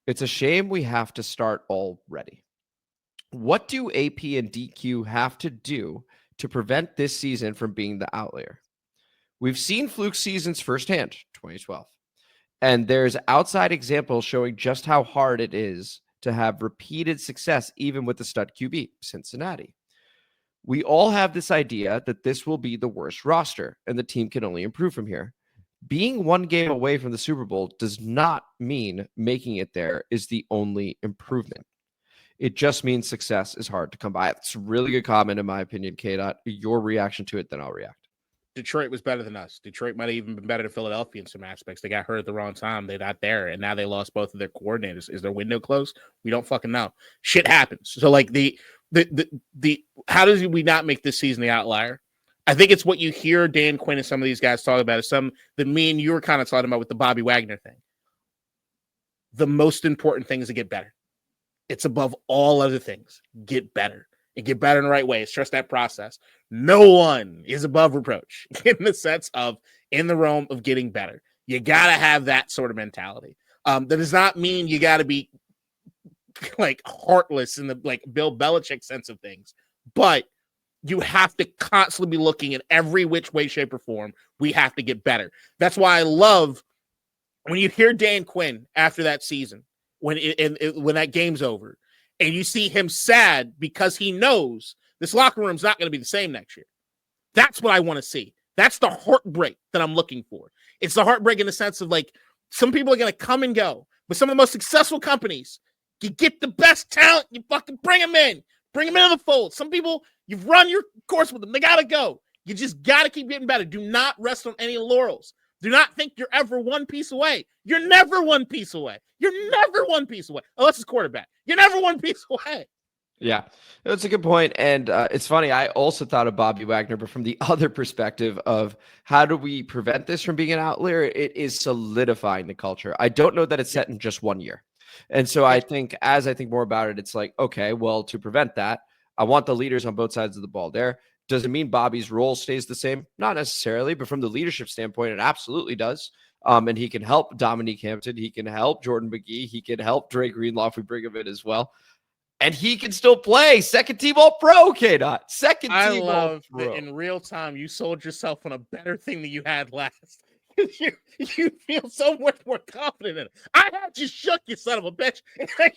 It's a shame we have to start already. What do AP and DQ have to do to prevent this season from being the outlier? We've seen fluke seasons firsthand, 2012. And there's outside examples showing just how hard it is to have repeated success, even with the stud QB, Cincinnati. We all have this idea that this will be the worst roster and the team can only improve from here. Being one game away from the Super Bowl does not mean making it there is the only improvement. It just means success is hard to come by. It's a really good comment, in my opinion, K-Dot. Your reaction to it, then I'll react. Detroit was better than us. Detroit might have even been better than Philadelphia in some aspects. They got hurt at the wrong time. They're not there, and now they lost both of their coordinators. Is their window closed? We don't fucking know. Shit happens. So, like, the how does we not make this season the outlier? I think it's what you hear Dan Quinn and some of these guys talk about is some that me and you were kind of talking about with the Bobby Wagner thing. The most important thing is to get better. It's above all other things. Get better. And get better in the right way. It's trust that process. No one is above reproach in the sense of in the realm of getting better. You got to have that sort of mentality. That does not mean you got to be like heartless in the like Bill Belichick sense of things, but you have to constantly be looking at every which way, shape, or form. We have to get better. That's why I love when you hear Dan Quinn after that season, when that game's over, and you see him sad because he knows this locker room's not going to be the same next year. That's what I want to see. That's the heartbreak that I'm looking for. It's the heartbreak in the sense of like some people are going to come and go, but some of the most successful companies, you get the best talent, you fucking bring them into the fold. Some people, you've run your course with them. They got to go. You just got to keep getting better. Do not rest on any laurels. Do not think you're ever one piece away. You're never one piece away. You're never one piece away. Unless it's quarterback. You're never one piece away. Yeah, that's a good point. And it's funny. I also thought of Bobby Wagner, but from the other perspective of how do we prevent this from being an outlier? It is solidifying the culture. I don't know that it's set in just 1 year. And so I think as I think more about it, it's like, okay, well, to prevent that, I want the leaders on both sides of the ball there. Does it mean Bobby's role stays the same? Not necessarily, but from the leadership standpoint, it absolutely does. And he can help Dominique Hampton. He can help Jordan McGee. He can help Dre Greenlaw if we bring him in as well. And he can still play second team All-Pro, K-Dot. Second team All-Pro. I love that in real time you sold yourself on a better thing than you had last. You feel so much more confident in it. I had you shook, you son of a bitch.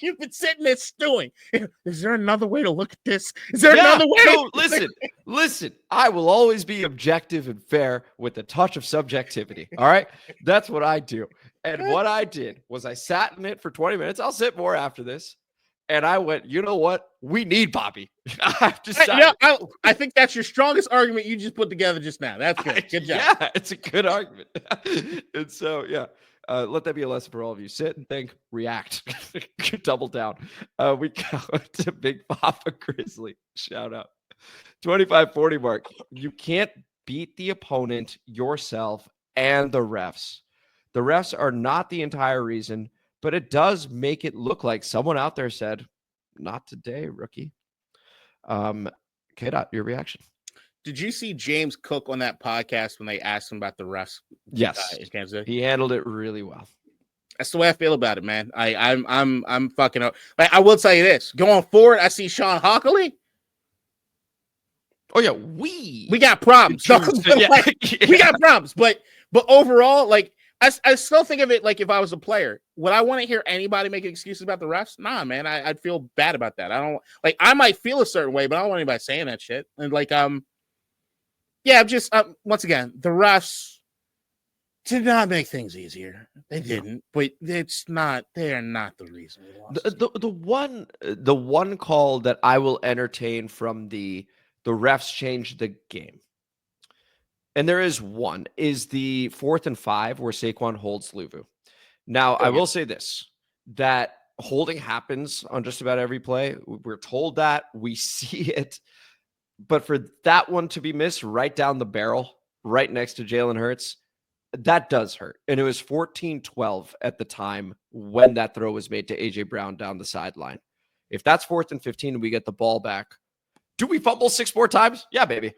You've been sitting there stewing. Is there another way to look at this? Is there another way? No, listen. I will always be objective and fair with a touch of subjectivity. All right? That's what I do. And what I did was I sat in it for 20 minutes. I'll sit more after this. And I went, you know what? We need Bobby. I've decided. I think that's your strongest argument you just put together just now. That's good. Good job. Yeah, it's a good argument. And so, yeah, let that be a lesson for all of you. Sit and think, react, double down. We go to Big Papa Grizzly. Shout out. 25-40 mark. You can't beat the opponent, yourself, and the refs. The refs are not the entire reason, but it does make it look like someone out there said, not today, rookie. K-Dot, your reaction. Did you see James Cook on that podcast when they asked him about the refs? Yes. He handled it really well. That's the way I feel about it, man. I'm fucking up. Like, I will tell you this. Going forward, I see Sean Hockley. Oh, yeah. We got problems. We got problems. But overall, like, I still think of it like if I was a player, would I want to hear anybody making excuses about the refs? Nah, man, I'd feel bad about that. I don't like. I might feel a certain way, but I don't want anybody saying that shit. And like, yeah, just once again, the refs did not make things easier. They didn't, but it's not. They are not the reason we lost. The one call that I will entertain from the refs changed the game. And there is one, is the 4th and 5 where Saquon holds Luvu. Now, I will say this, that holding happens on just about every play. We're told that. We see it. But for that one to be missed right down the barrel, right next to Jalen Hurts, that does hurt. And it was 14-12 at the time when that throw was made to A.J. Brown down the sideline. If that's 4th and 15 and we get the ball back, do we fumble 6 more times? Yeah, baby.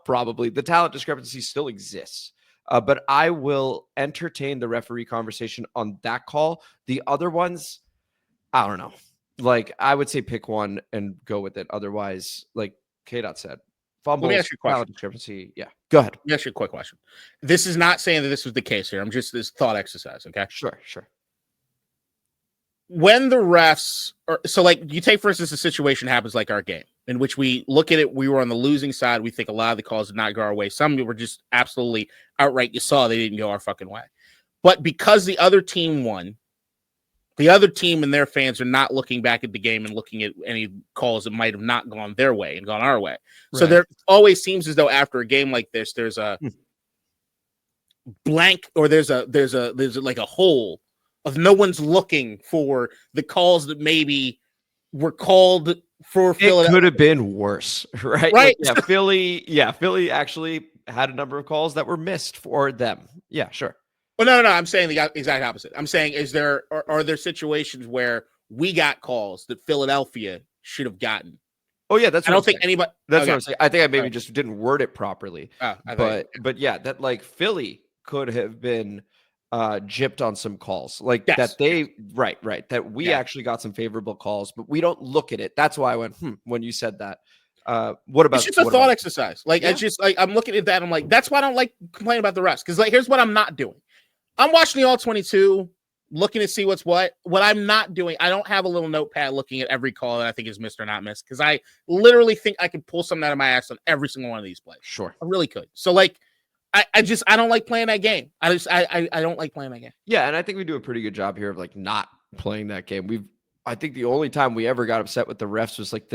Probably. The talent discrepancy still exists. But I will entertain the referee conversation on that call. The other ones, I don't know. Like, I would say pick one and go with it. Otherwise, like K-Dot said, fumbles, let me ask you a question. Talent discrepancy. Yeah, go ahead. Let me ask you a quick question. This is not saying that this was the case here. I'm just this thought exercise, okay? Sure. When the refs are, so like you take, for instance, a situation happens like our game. in which we look at it, we were on the losing side. We think a lot of the calls did not go our way. Some were just absolutely outright. You saw they didn't go our fucking way. But because the other team won, the other team and their fans are not looking back at the game and looking at any calls that might have not gone their way and gone our way. Right. So there always seems as though after a game like this, there's a blank, or there's like a hole of no one's looking for the calls that maybe were called for Philadelphia. It could have been worse, right? Right. Like, Philly actually had a number of calls that were missed for them. Yeah, sure. Well, no. I'm saying the exact opposite. I'm saying, are there situations where we got calls that Philadelphia should have gotten? Oh yeah, I don't think anybody. That's what I'm saying. I think I maybe just didn't word it properly. But yeah, that like Philly could have been gypped on some calls, like that they right that we actually got some favorable calls, but we don't look at it. That's why I went when you said that. What about? It's just a thought exercise. Like it's just like I'm looking at that. I'm like, that's why I don't like complaining about the refs, because like here's what I'm not doing. I'm watching the all 22, looking to see what's what. What I'm not doing, I don't have a little notepad looking at every call that I think is missed or not missed, because I literally think I could pull something out of my ass on every single one of these plays. Sure, I really could. So like, I don't like playing that game. I don't like playing that game. Yeah, and I think we do a pretty good job here of like not playing that game. I think the only time we ever got upset with the refs was like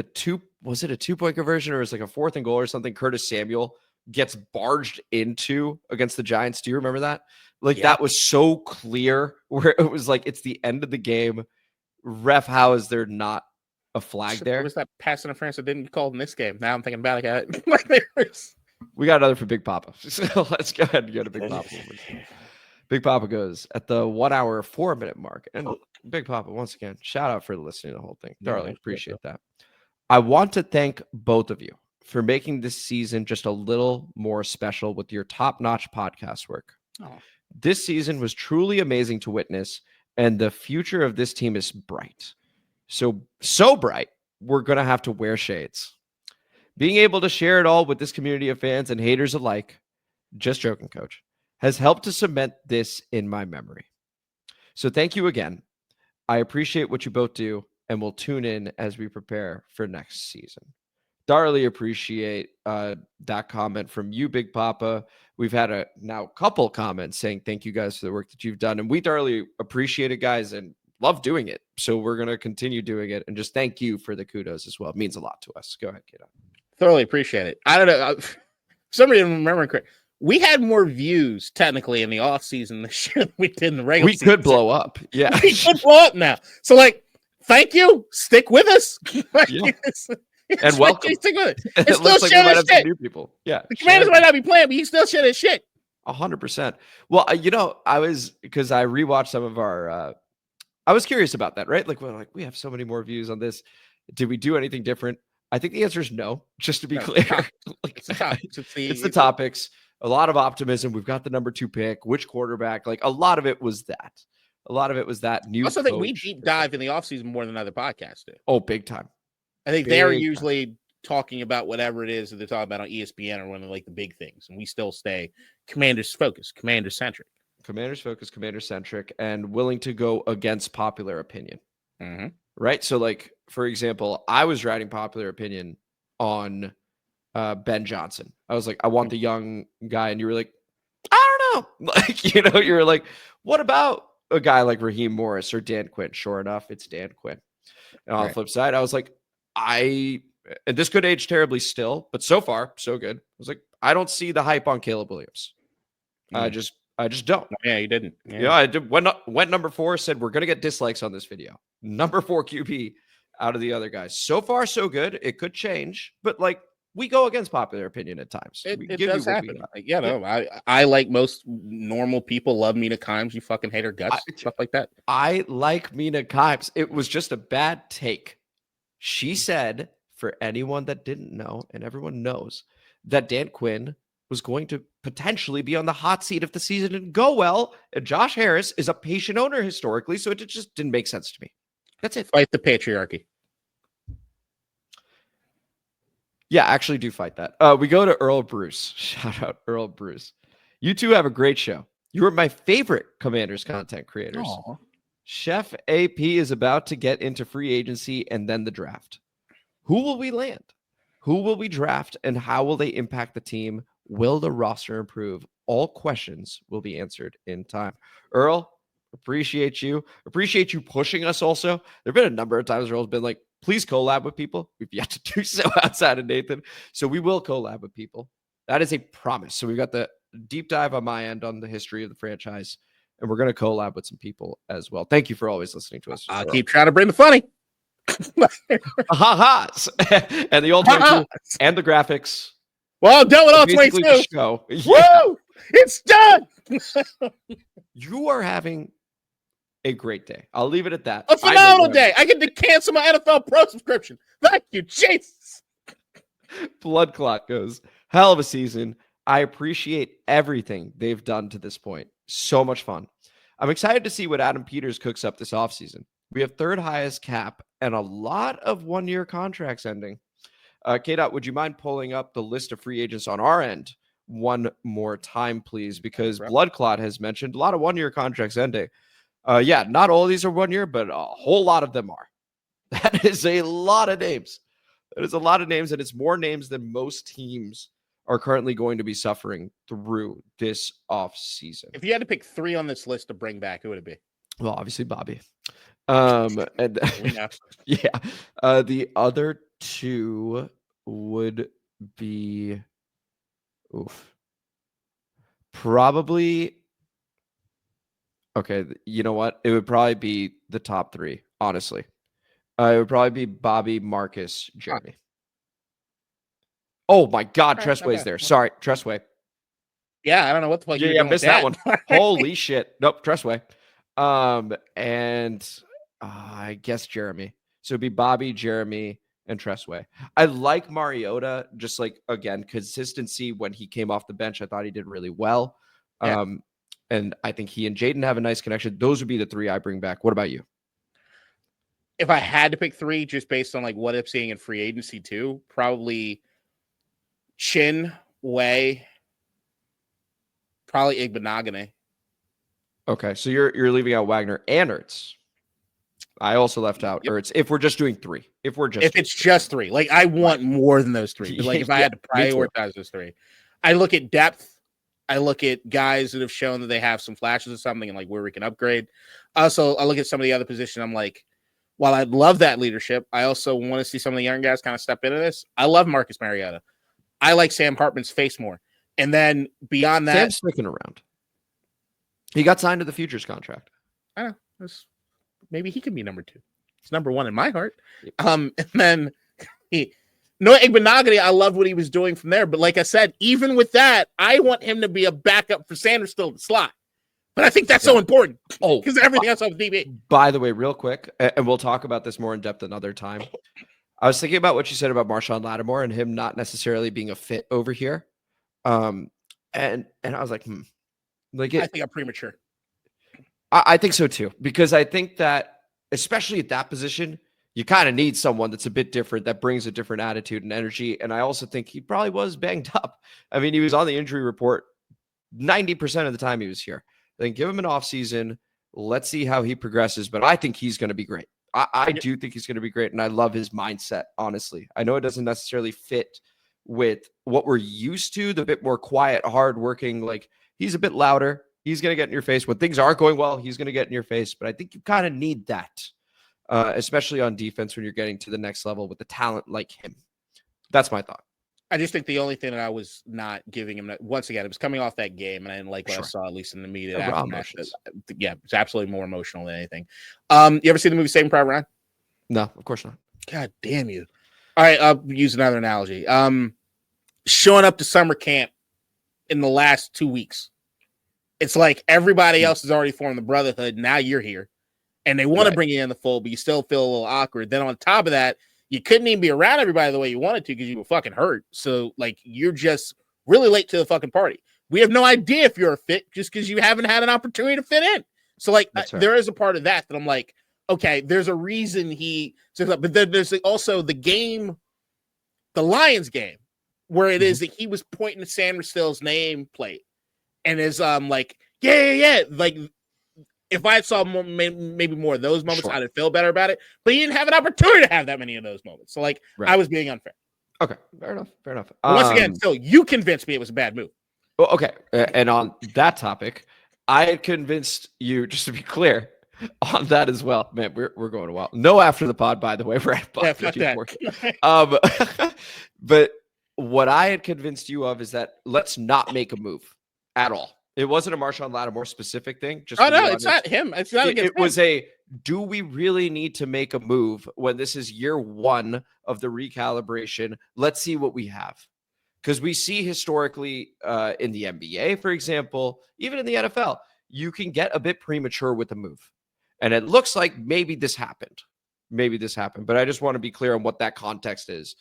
was it a 2-point conversion, or it was like a 4th and goal or something? Curtis Samuel gets barged into against the Giants. Do you remember that? Like that was so clear, where it was like, it's the end of the game. Ref, how is there not a flag there? What was that pass interference that didn't be called in this game? Now I'm thinking about it. Like we got another for Big Papa. So let's go ahead and go to Big Papa. Big Papa goes at the 1 hour, 4 minute mark. And Big Papa, once again, shout out for listening to the whole thing. Darling, appreciate that. I want to thank both of you for making this season just a little more special with your top-notch podcast work. Oh. This season was truly amazing to witness, and the future of this team is bright. So bright, we're going to have to wear shades. Being able to share it all with this community of fans and haters alike, just joking, Coach, has helped to cement this in my memory. So thank you again. I appreciate what you both do, and we'll tune in as we prepare for next season. Thoroughly appreciate that comment from you, Big Papa. We've had a couple comments saying thank you guys for the work that you've done, and we thoroughly appreciate it, guys, and love doing it. So we're going to continue doing it, and just thank you for the kudos as well. It means a lot to us. Go ahead, kiddo. Thoroughly appreciate it. I don't know. Somebody didn't remember correct. We had more views technically in the off season this year than we did in the regular season. We could blow up. Yeah. We could blow up now. So like, thank you. Stick with us. And welcome. Stick with it. It It's looks still like we might have shit. some new people. Yeah. The Commanders might not be playing, but you still shit his shit. 100%. Well, because I rewatched some of our, I was curious about that, right? Like, we have so many more views on this. Did we do anything different? I think the answer is no, just to be clear. It's the topics. It's the topics. A lot of optimism. We've got the number 2 pick, which quarterback, like a lot of it was that. New I also think we deep dive in the offseason more than other podcasts do. Oh, big time. I think they're usually talking about whatever it is that they're talking about on ESPN or one of like the big things. And we still stay Commanders focused, Commander centric. Commanders focused, Commander centric, and willing to go against popular opinion. Mm-hmm. Right. So like, for example, I was writing popular opinion on Ben Johnson. I was like, I want the young guy. And you were like, I don't know. Like, you were like, what about a guy like Raheem Morris or Dan Quinn? Sure enough, it's Dan Quinn. And on the flip side, I was like, and this could age terribly still, but so far, so good. I was like, I don't see the hype on Caleb Williams. I just don't. Yeah, you didn't. Yeah, I did. Went number 4, said we're going to get dislikes on this video. Number 4 QB out of the other guys. So far, so good. It could change, but like, we go against popular opinion at times. It does happen. I like most normal people love Mina Kimes. You fucking hate her guts, stuff like that. I like Mina Kimes. It was just a bad take. She said, for anyone that didn't know, and everyone knows, that Dan Quinn was going to potentially be on the hot seat if the season didn't go well. And Josh Harris is a patient owner historically, so it just didn't make sense to me. That's it. Fight the patriarchy. Yeah, actually do fight that. We go to Earl Bruce. Shout out Earl Bruce. You two have a great show. You are my favorite Commanders content creators. Aww. Chef AP is about to get into free agency and then the draft. Who will we land? Who will we draft and how will they impact the team? Will the roster improve? All questions will be answered in time. Earl, appreciate you. Appreciate you pushing us also. There have been a number of times Earl's been like, please collab with people. We've yet to do so outside of Nathan. So we will collab with people. That is a promise. So we've got the deep dive on my end on the history of the franchise. And we're going to collab with some people as well. Thank you for always listening to us. I'll keep trying to bring the funny. Ha-has. And the all 22 and the graphics. Well, I'm done with all 22. Show. Woo! It's done. You are having a great day. I'll leave it at that. A phenomenal day. I get to cancel my NFL Pro subscription. Thank you, Jesus. Blood clot goes. Hell of a season. I appreciate everything they've done to this point. So much fun. I'm excited to see what Adam Peters cooks up this offseason. We have third highest cap and a lot of one-year contracts ending. K-Dot, would you mind pulling up the list of free agents on our end one more time, please? Because Blood Clot has mentioned a lot of one-year contracts ending. Yeah, not all of these are 1 year, but a whole lot of them are. That is a lot of names. That is a lot of names, and it's more names than most teams are currently going to be suffering through this offseason. If you had to pick 3 on this list to bring back, who would it be? Well, obviously Bobby. And yeah, the other 2 would be probably okay. You know what? It would probably be the top 3, honestly. It would probably be Bobby, Marcus, Jeremy. Oh my God, Tressway's there. Sorry, Tressway. Yeah, I don't know what the fuck. Yeah, I missed that one. Holy shit. Nope, Tressway. And I guess Jeremy. So it'd be Bobby, Jeremy, and Tressway. I like Mariota, just like, again, consistency when he came off the bench. I thought he did really well. Yeah. And I think he and Jayden have a nice connection. Those would be the 3 I bring back. What about you? If I had to pick 3, just based on like what I'm seeing in free agency too, probably Chin, Way, probably Igbenogany. Okay, so you're leaving out Wagner and Ertz. I also left out Ertz. If we're just doing 3, if it's just 3, like I want more than those 3. But like if I had to prioritize those 3, I look at depth. I look at guys that have shown that they have some flashes of something and like where we can upgrade. Also, I look at some of the other positions. I'm like, while I'd love that leadership, I also want to see some of the young guys kind of step into this. I love Marcus Mariota. I like Sam Hartman's face more. And then beyond that, Sam's sticking around. He got signed to the futures contract. I don't know. Maybe he can be number 2. It's number 1 in my heart. And then Noah Igbenogany, I loved what he was doing from there. But like I said, even with that, I want him to be a backup for Sanders still in the slot. But I think that's so important. Oh, because everything else on DB. By the way, real quick, and we'll talk about this more in depth another time. I was thinking about what you said about Marshawn Lattimore and him not necessarily being a fit over here. And I was like, I think I'm premature. I think so too, because I think that especially at that position, you kind of need someone that's a bit different, that brings a different attitude and energy. And I also think he probably was banged up. I mean, he was on the injury report 90% of the time he was here. Then give him an offseason. Let's see how he progresses. But I think he's going to be great. I do think he's going to be great. And I love his mindset, honestly. I know it doesn't necessarily fit with what we're used to, the bit more quiet, hardworking. Like, he's a bit louder. He's going to get in your face. When things aren't going well, he's going to get in your face. But I think you kind of need that, especially on defense when you're getting to the next level with a talent like him. That's my thought. I just think the only thing that I was not giving him, once again, it was coming off that game, and I didn't like what I saw, at least in the media. Yeah, it's absolutely more emotional than anything. You ever see the movie Saving Private Ryan? No, of course not. God damn you. All right, I'll use another analogy. Showing up to summer camp in the last 2 weeks. It's like everybody else has already formed the brotherhood. Now you're here, and they want to bring you in the fold, but you still feel a little awkward. Then on top of that, you couldn't even be around everybody the way you wanted to because you were fucking hurt. So, like, you're just really late to the fucking party. We have no idea if you're a fit just because you haven't had an opportunity to fit in. So, like, there is a part of that I'm like, okay, there's a reason he says that. But then there's also the game, the Lions game, where it is that he was pointing to Sanders Still's nameplate and is like, yeah. Like, if I saw maybe more of those moments, I'd feel better about it. But he didn't have an opportunity to have that many of those moments. So, like, I was being unfair. Okay, fair enough. Fair enough. But once again, Phil, you convinced me it was a bad move. Well, okay, and on that topic, I had convinced you, just to be clear, on that as well. Man, we're going well. No after the pod, by the way. We're at Yeah, fuck that. But what I had convinced you of is that let's not make a move at all. It wasn't a Marshawn Lattimore specific thing. Just it's not him. It's not against it was a, do we really need to make a move when this is year one of the recalibration? Let's see what we have. Because we see historically in the NBA, for example, even in the NFL, you can get a bit premature with a move. And it looks like maybe this happened. But I just want to be clear on what that context is.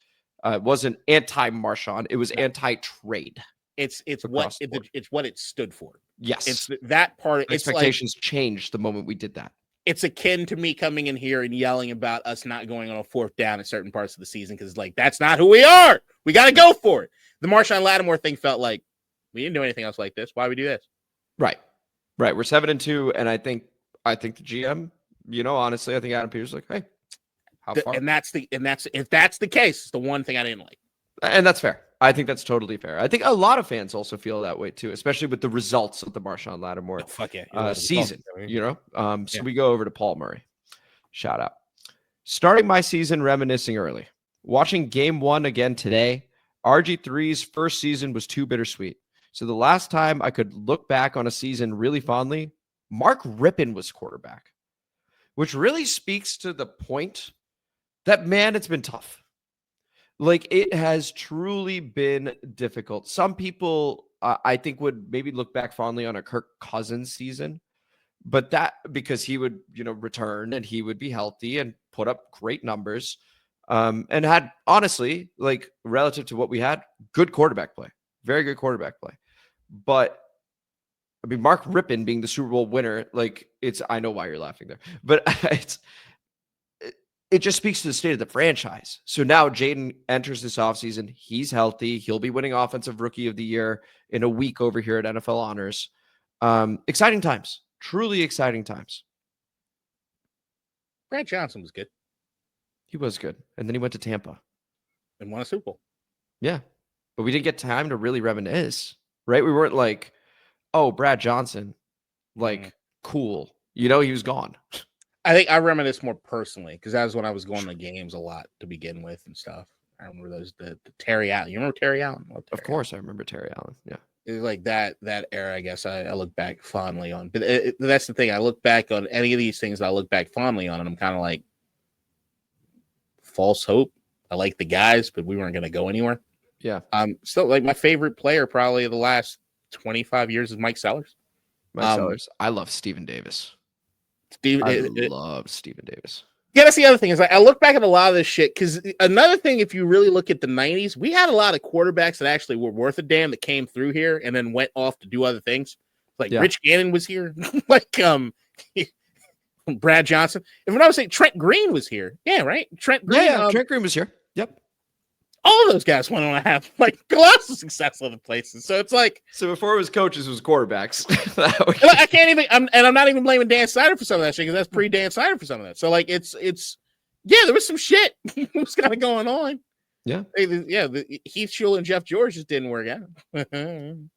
It wasn't anti-Marshawn. It was anti-trade. It's what it stood for. Yes. It's that part. Expectations changed the moment we did that. It's akin to me coming in here and yelling about us not going on a fourth down at certain parts of the season because, like, that's not who we are. We got to go for it. The Marshawn Lattimore thing felt like we didn't do anything else like this. Why would we do this? Right. We're 7-2, and I think the GM, honestly, I think Adam Peters was like, hey, how far? And if that's the case, it's the one thing I didn't like. And that's fair. I think that's totally fair. I think a lot of fans also feel that way too, especially with the results of the Marshawn Lattimore season. So we go over to Paul Murray. Shout out. Starting my season reminiscing early. Watching game one again today. RG3's first season was too bittersweet. So the last time I could look back on a season really fondly, Mark Rippon was quarterback, which really speaks to the point that, man, it's been tough. Like, it has truly been difficult. Some people, I think, would maybe look back fondly on a Kirk Cousins season, but that because he would, return and he would be healthy and put up great numbers, and had, honestly, like, relative to what we had, good quarterback play, very good quarterback play. But I mean, Mark Rippon being the Super Bowl winner, like, I know why you're laughing there, but it just speaks to the state of the franchise. So now Jayden enters this offseason. He's healthy. He'll be winning Offensive Rookie of the Year in a week over here at NFL Honors. Exciting times. Truly exciting times. Brad Johnson was good. He was good. And then he went to Tampa. And won a Super Bowl. Yeah. But we didn't get time to really reminisce, right? We weren't like, oh, Brad Johnson, like, cool. He was gone. I think I reminisce more personally because that was when I was going to games a lot to begin with and stuff. I remember those the Terry Allen. You remember Terry Allen? Of course, I remember Terry Allen. Yeah, it was like that era. I guess I look back fondly on. But that's the thing. I look back on any of these things. I look back fondly on, and I'm kind of like false hope. I like the guys, but we weren't going to go anywhere. Yeah. Still, like, my favorite player probably of the last 25 years is Mike Sellers. Sellers. I love Stephen Davis. I love Stephen Davis. Yeah, that's the other thing is, like, I look back at a lot of this shit because another thing, if you really look at the 90s, we had a lot of quarterbacks that actually were worth a damn that came through here and then went off to do other things. Like Rich Gannon was here, like Brad Johnson. And when I was saying Trent Green was here, yeah, right. Trent Green, Trent Green was here. Yep. All of those guys went on to have like colossal success other places. So it's like, so before it was coaches, it was quarterbers. I can't even. I'm not even blaming Dan Snyder for some of that shit because that's pre Dan Snyder for some of that. So like, it's there was some shit was kind of going on. Yeah, Heath Schuler and Jeff George just didn't work out.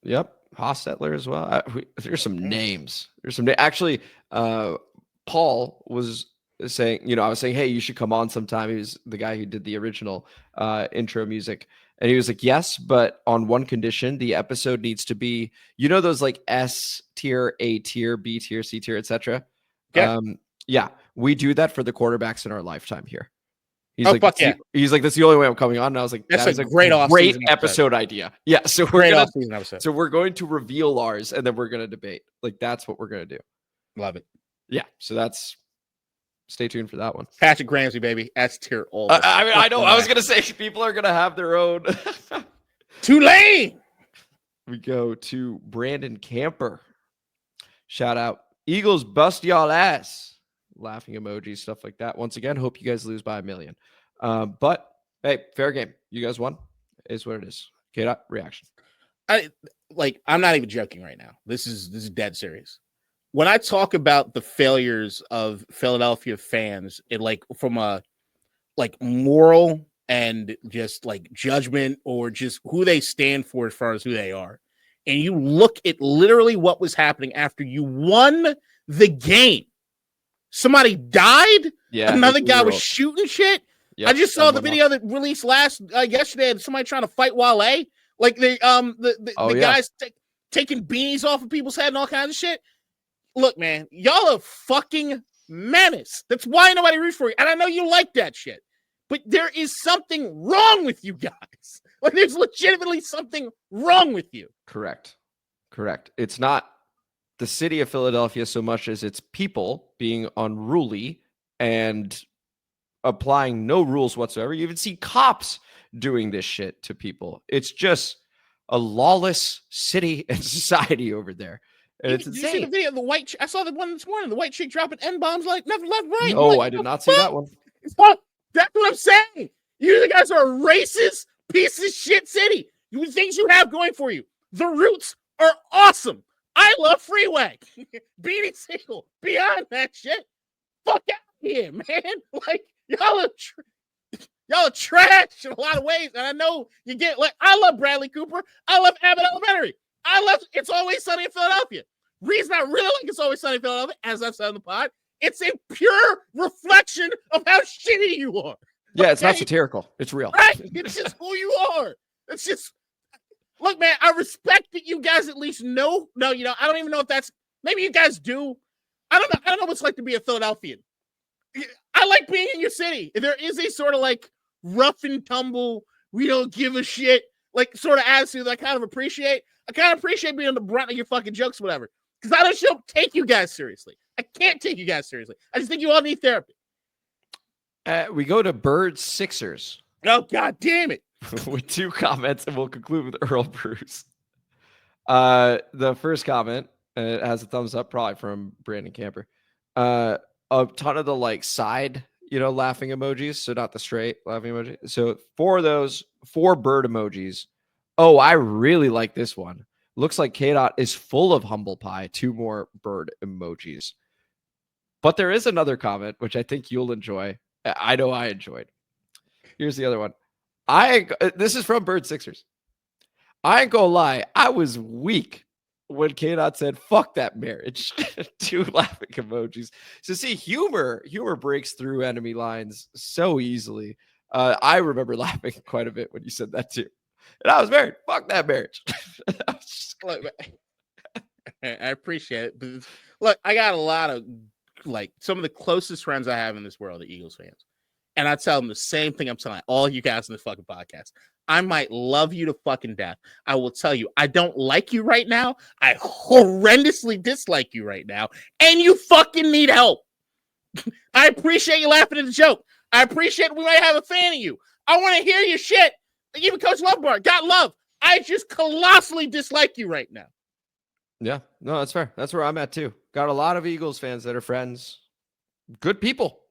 Yep, Hostetler as well. There's some names. Actually, Paul was saying, I was saying, hey, you should come on sometime. He was the guy who did the original intro music. And he was like, yes, but on one condition, the episode needs to be, those like S tier, A tier, B tier, C tier, etc. Yeah. We do that for the quarterbacks in our lifetime here. He's He's like, that's the only way I'm coming on. And I was like, that's a great episode idea. Yeah. So we're going to reveal ours and then we're going to debate. Like, that's what we're going to do. Love it. Yeah. So stay tuned for that one. Patrick Ramsey, baby. S tier all. I know. I was going to say people are going to have their own. Tulane. We go to Brandon Camper. Shout out. Eagles bust y'all ass. Laughing emojis, stuff like that. Once again, hope you guys lose by 1 million. But hey, fair game. You guys won. It is what it is. Okay, reaction. I'm not even joking right now. This is dead serious. When I talk about the failures of Philadelphia fans, from a moral and just like judgment or just who they stand for as far as who they are. And you look at literally what was happening after you won the game. Somebody died. Yeah, another guy was shooting shit. Yep, I just saw the video that released yesterday of somebody trying to fight Wale. Like the guys taking beanies off of people's head and all kinds of shit. Look, man, y'all are fucking menace. That's why nobody roots for you. And I know you like that shit. But there is something wrong with you guys. Like, there's legitimately something wrong with you. Correct. It's not the city of Philadelphia so much as it's people being unruly and applying no rules whatsoever. You even see cops doing this shit to people. It's just a lawless city and society over there. And it's insane. Did you see the video of the white I saw the one this morning, the white chick dropping N-bombs like left, right. No, like, I did not see that one. That's what I'm saying. You guys are a racist piece of shit city. You things you have going for you. The roots are awesome. I love Freeway. Beanie Siegel. Beyond that shit. Fuck out of here, man. Like, y'all are trash in a lot of ways. And I know you get like, I love Bradley Cooper. I love Abbott Elementary. I love It's Always Sunny in Philadelphia. Reason I really like It's Always Sunny in Philadelphia, as I've said on the pod, it's a pure reflection of how shitty you are. Yeah, it's not satirical. It's real. Right? It's just who you are. It's just, look, man, I respect that you guys at least know. No, I don't even know if that's, maybe you guys do. I don't know what it's like to be a Philadelphian. I like being in your city. There is a sort of like rough and tumble, we don't give a shit, like sort of attitude that I kind of appreciate. I kind of appreciate being on the brunt of your fucking jokes, whatever. Because I don't take you guys seriously. I can't take you guys seriously. I just think you all need therapy. We go to Birds Sixers. Oh, God damn it. With 2 comments, and we'll conclude with Earl Bruce. The first comment, and it has a thumbs up, probably from Brandon Camper. A ton of the like side, laughing emojis, so not the straight laughing emoji. So 4 of those, 4 bird emojis. Oh, I really like this one. Looks like KDOT is full of humble pie. 2 more bird emojis. But there is another comment, which I think you'll enjoy. I know I enjoyed. Here's the other one. This is from Bird Sixers. I ain't gonna lie. I was weak when KDOT said, fuck that marriage. 2 laughing emojis. So see, humor breaks through enemy lines so easily. I remember laughing quite a bit when you said that too. And I was married. Fuck that marriage. Look, I appreciate it. But look, I got a lot of like some of the closest friends I have in this world are Eagles fans. And I tell them the same thing I'm telling all you guys in this fucking podcast. I might love you to fucking death. I will tell you, I don't like you right now. I horrendously dislike you right now. And you fucking need help. I appreciate you laughing at the joke. I appreciate we might have a fan of you. I want to hear your shit. Even Coach Lovebar got love. I just colossally dislike you right now. Yeah, no, that's fair. That's where I'm at too. Got a lot of Eagles fans that are friends. Good people.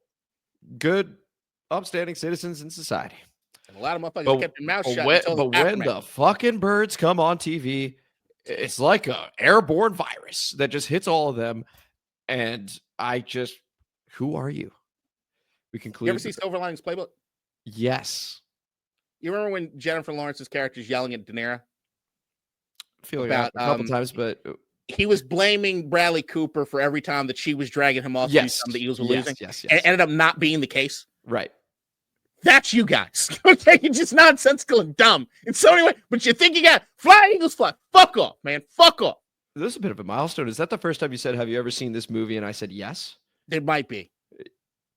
Good, upstanding citizens in society. And a lot of motherfuckers kept their mouths shut. But when the fucking birds come on TV, it's like an airborne virus that just hits all of them. And who are you? We conclude. You ever see Silver Linings Playbook? Yes. You remember when Jennifer Lawrence's character is yelling at De Niro? I feel like about a couple times, but he was blaming Bradley Cooper for every time that she was dragging him off. Yes, the Eagles were losing. Yes. And it ended up not being the case. Right. That's you guys. Okay, you're just nonsensical and dumb. And so anyway, but you think you got fly Eagles fly? Fuck off, man. Fuck off. This is a bit of a milestone. Is that the first time you said, "Have you ever seen this movie?" And I said yes. There might be.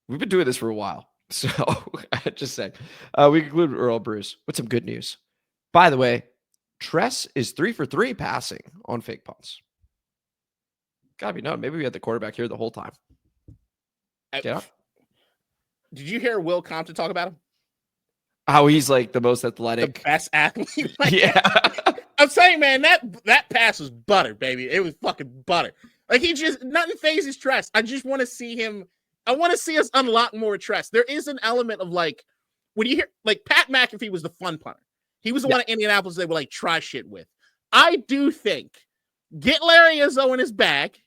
We've been doing this for a while. So I just saying, we conclude with Earl Bruce with some good news. By the way, Tress is 3 for 3 passing on fake punts. Gotta be known. Maybe we had the quarterback here the whole time. Yeah. Did you hear Will Compton talk about him? How he's like the most athletic, the best athlete. Yeah. I'm saying, man, that pass was butter, baby. It was fucking butter. Like nothing phases Tress. I just want to see him. I want to see us unlock more Tress. There is an element of like, when you hear, like Pat McAfee was the fun punter. He was the one in Indianapolis they would like try shit with. I do think get Larry Izzo in his bag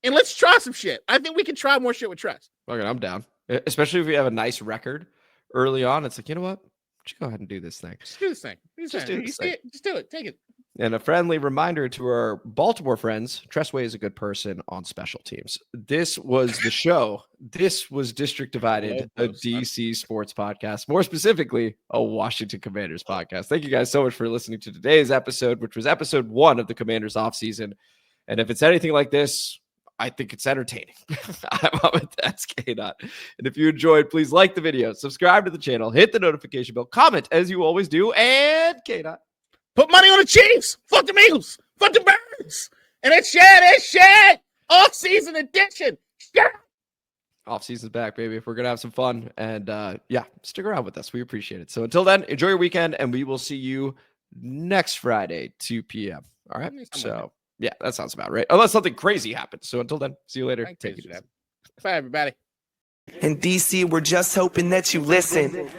and let's try some shit. I think we can try more shit with Tress. Okay, I'm down. Especially if we have a nice record early on. It's like, you know what? Just go ahead and do this thing. Just do this thing. Just do it. Take it. And a friendly reminder to our Baltimore friends, Tressway is a good person on special teams. This was the show. This was District Divided, a DC sports podcast, more specifically, a Washington Commanders podcast. Thank you guys so much for listening to today's episode, which was episode 1 of the Commanders offseason. And if it's anything like this, I think it's entertaining. That's K-Dot. And if you enjoyed, please like the video, subscribe to the channel, hit the notification bell, comment as you always do, and K-Dot. Put money on the Chiefs. Fuck the Eagles. Fuck the Birds. And it's shit. Off-season edition. Shit. Off-season's back, baby. If we're going to have some fun. And stick around with us. We appreciate it. So until then, enjoy your weekend, and we will see you next Friday, 2 p.m. All right? So, yeah, that sounds about right. Unless something crazy happens. So until then, see you later. Take it easy. Bye, everybody. In DC, we're just hoping that you listen.